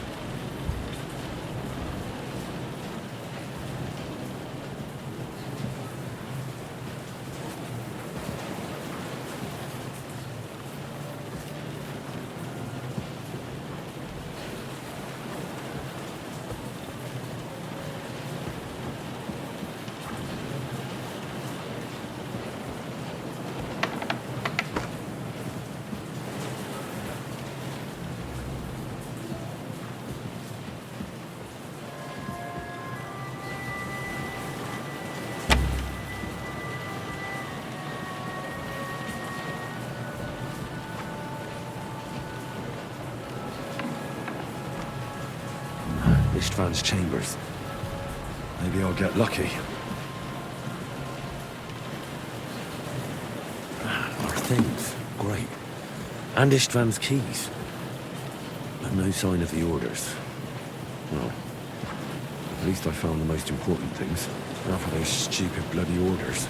Ishtvan's chambers. Maybe I'll get lucky. Our things. Great. And Ishtvan's keys. But no sign of the orders. Well, at least I found the most important things. Now for those stupid bloody orders.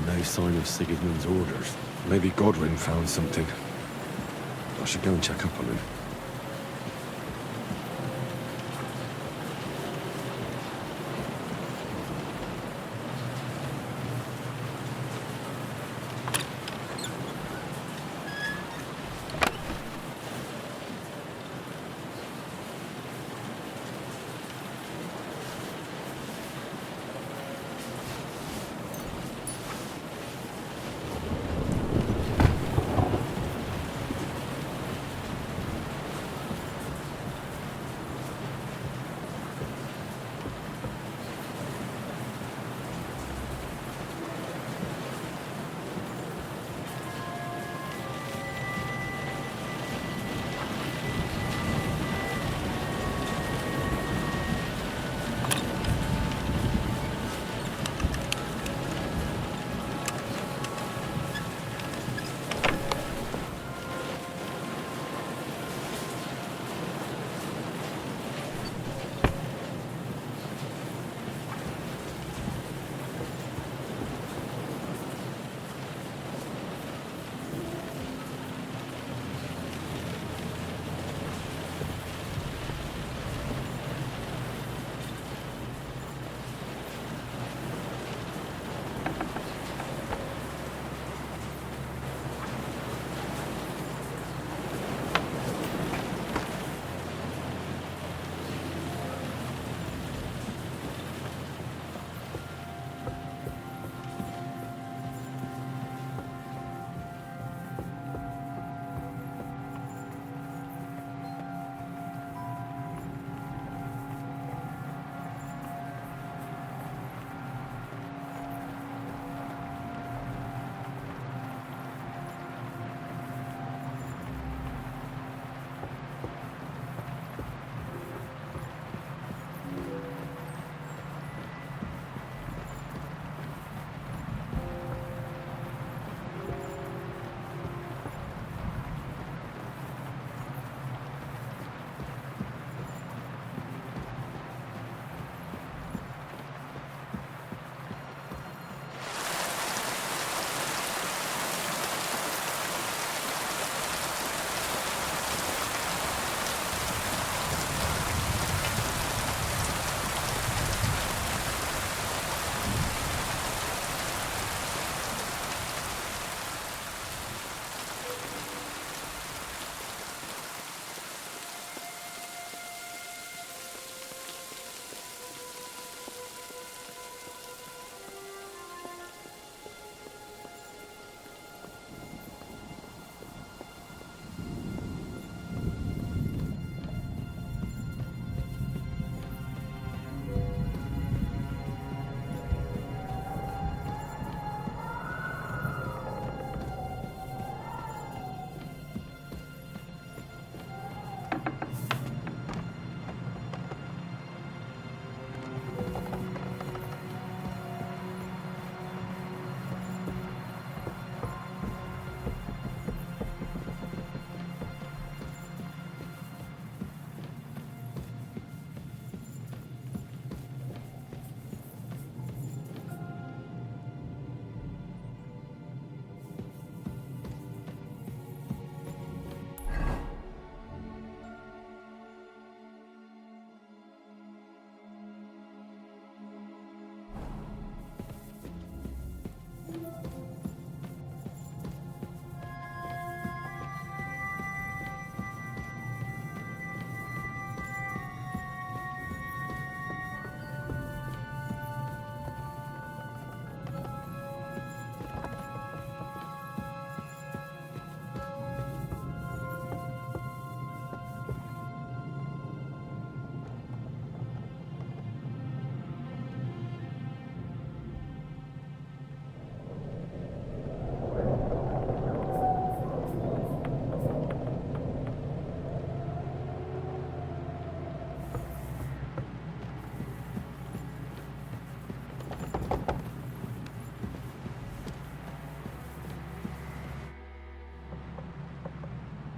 No sign of Sigismund's orders. Maybe Godwin found something. I should go and check up on him.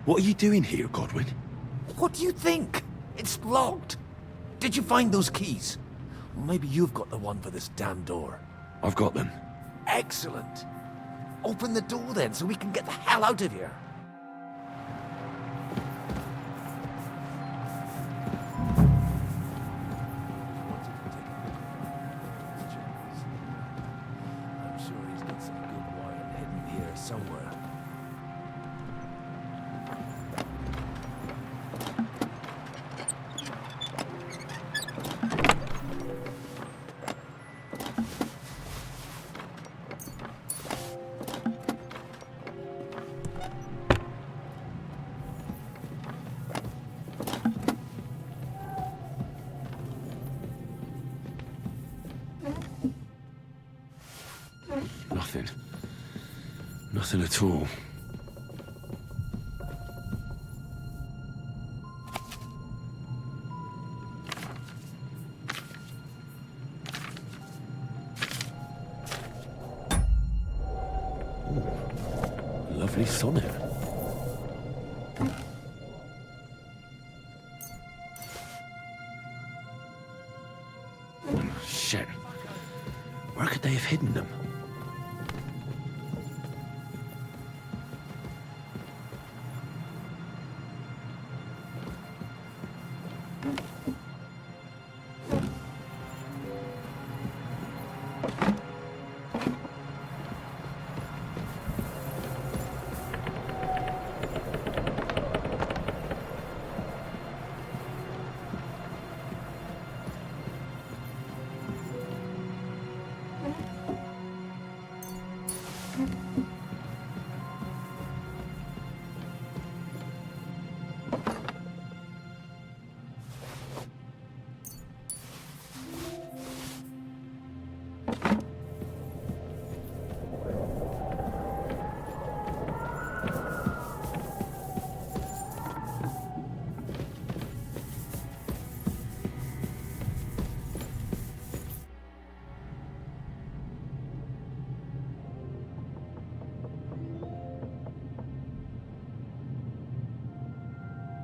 What are you doing here, Godwin? What do you think? It's locked. Did you find those keys? Well, maybe you've got the one for this damn door. I've got them. Excellent. Open the door then, so we can get the hell out of here. I'm sure he's got some good wine hidden here somewhere. Nothing. Nothing at all. Ooh, lovely sonnet. Shit. Where could they have hidden them?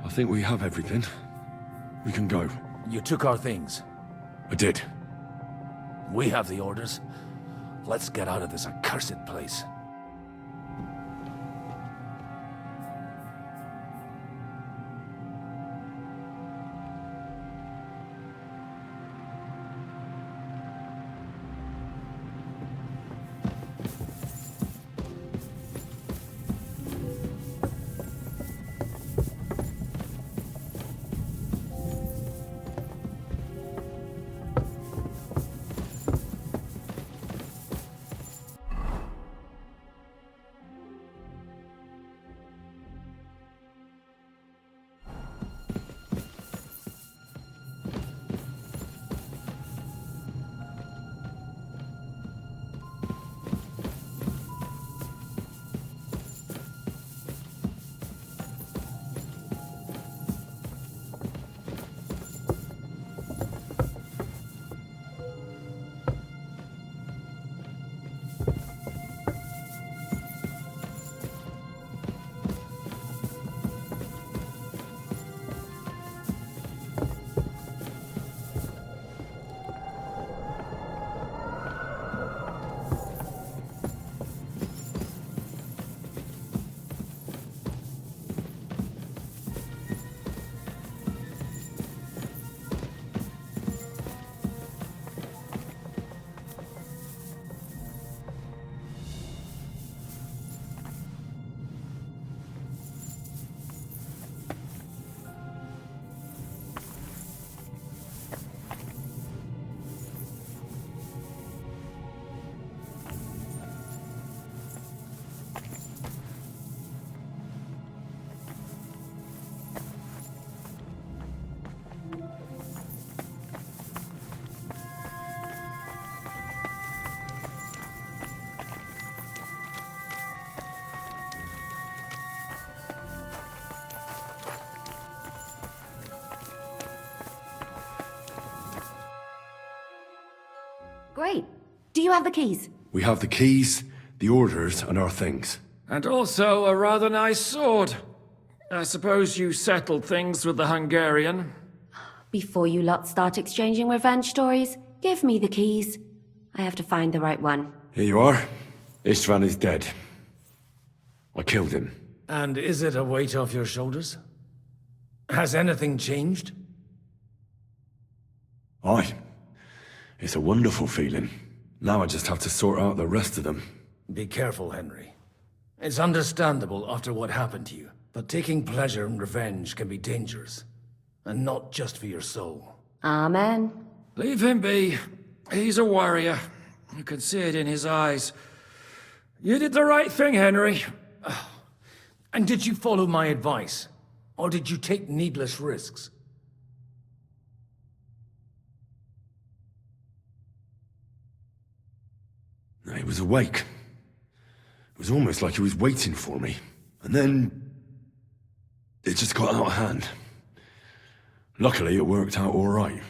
I think we have everything. We can go. You took our things. I did. We have the orders. Let's get out of this accursed place. Great. Do you have the keys? We have the keys, the orders, and our things. And also a rather nice sword. I suppose you settled things with the Hungarian? Before you lot start exchanging revenge stories, give me the keys. I have to find the right one. Here you are. Istvan is dead. I killed him. And is it a weight off your shoulders? Has anything changed? Aye. It's a wonderful feeling. Now I just have to sort out the rest of them. Be careful, Henry. It's understandable after what happened to you, but taking pleasure in revenge can be dangerous. And not just for your soul. Amen. Leave him be. He's a warrior. You can see it in his eyes. You did the right thing, Henry. And did you follow my advice? Or did you take needless risks? He was awake. It was almost like he was waiting for me. And then... it just got out of hand. Luckily, it worked out all right.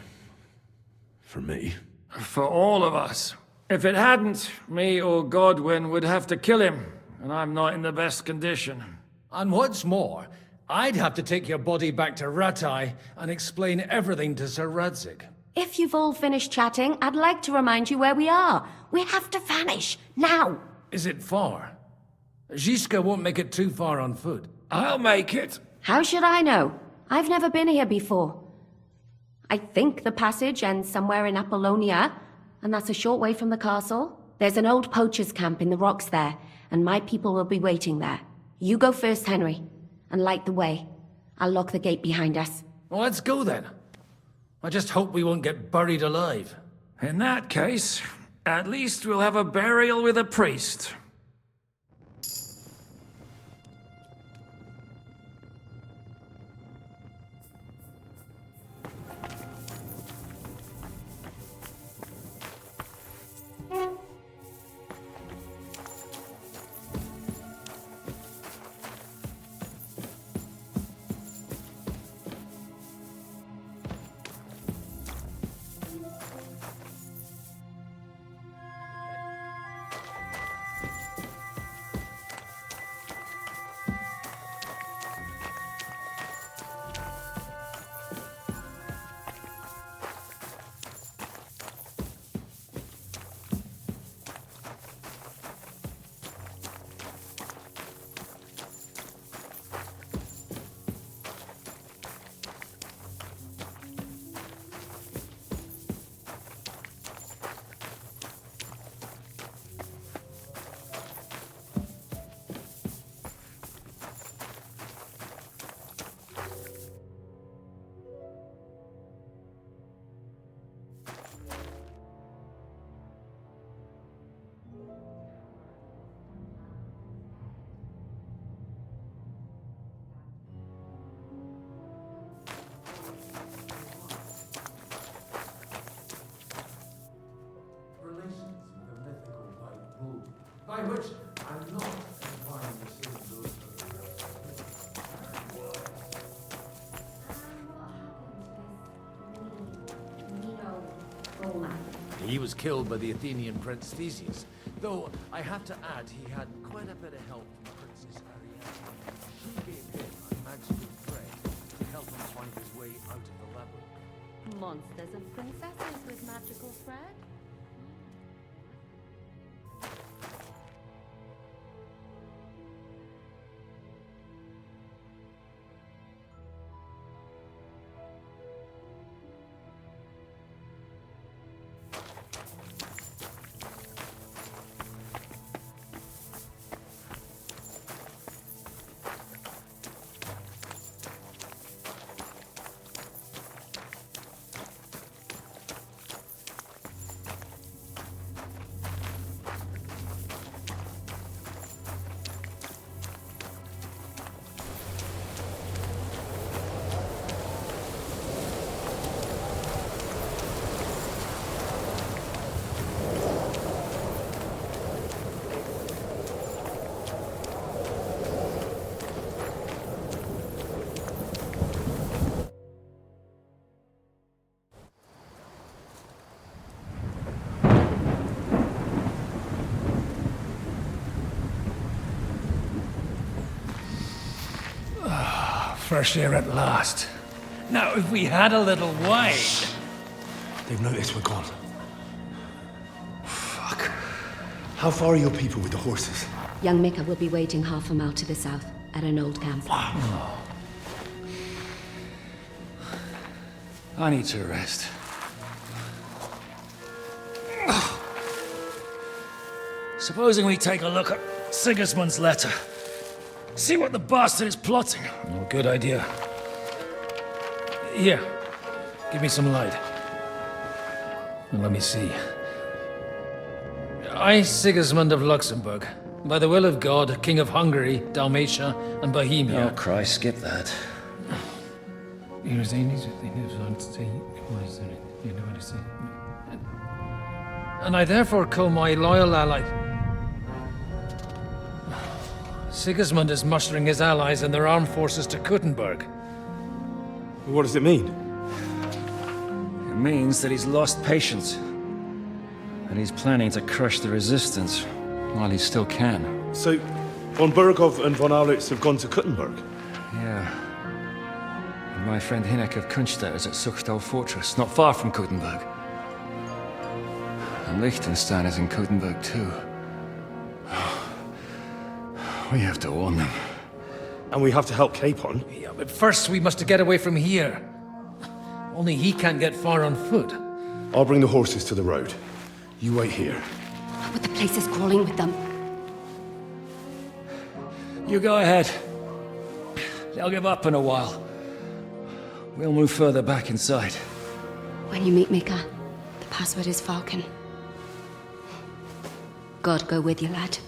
For me. For all of us. If it hadn't, me or Godwin would have to kill him, and I'm not in the best condition. And what's more, I'd have to take your body back to Ratai and explain everything to Sir Radzig. If you've all finished chatting, I'd like to remind you where we are. We have to vanish, now! Is it far? Zizka won't make it too far on foot. I'll make it. How should I know? I've never been here before. I think the passage ends somewhere in Apollonia, and that's a short way from the castle. There's an old poacher's camp in the rocks there, and my people will be waiting there. You go first, Henry, and light the way. I'll lock the gate behind us. Well, let's go then. I just hope we won't get buried alive. In that case, at least we'll have a burial with a priest. By which I'm not implying the same those He was killed by the Athenian Prince Theseus, though I have to add he had quite a bit of help from Princess Ariadne. She gave him a magical thread to help him find his way out of the labyrinth. Monsters of princesses with magical thread? Fresh air at last. Now, if we had a little wine... They've noticed we're gone. Fuck. How far are your people with the horses? Young Mika will be waiting half a mile to the south, at an old camp. I need to rest. Supposing we take a look at Sigismund's letter. See what the bastard is plotting. No good idea. Here, give me some light. And let me see. I, Sigismund of Luxembourg, by the will of God, King of Hungary, Dalmatia, and Bohemia. Oh, Christ, skip that. And I therefore call my loyal ally... Sigismund is mustering his allies and their armed forces to Kuttenberg. What does it mean? It means that he's lost patience. And he's planning to crush the resistance while he still can. So, von Burgov and von Aulitz have gone to Kuttenberg? Yeah. And my friend Hinek of Kunstad is at Suchtal Fortress, not far from Kuttenberg. And Liechtenstein is in Kuttenberg too. We have to warn them. And we have to help Capon? Yeah, but first we must get away from here. Only he can't get far on foot. I'll bring the horses to the road. You wait here. But the place is crawling with them. You go ahead. They'll give up in a while. We'll move further back inside. When you meet Mika, the password is Falcon. God go with you, lad.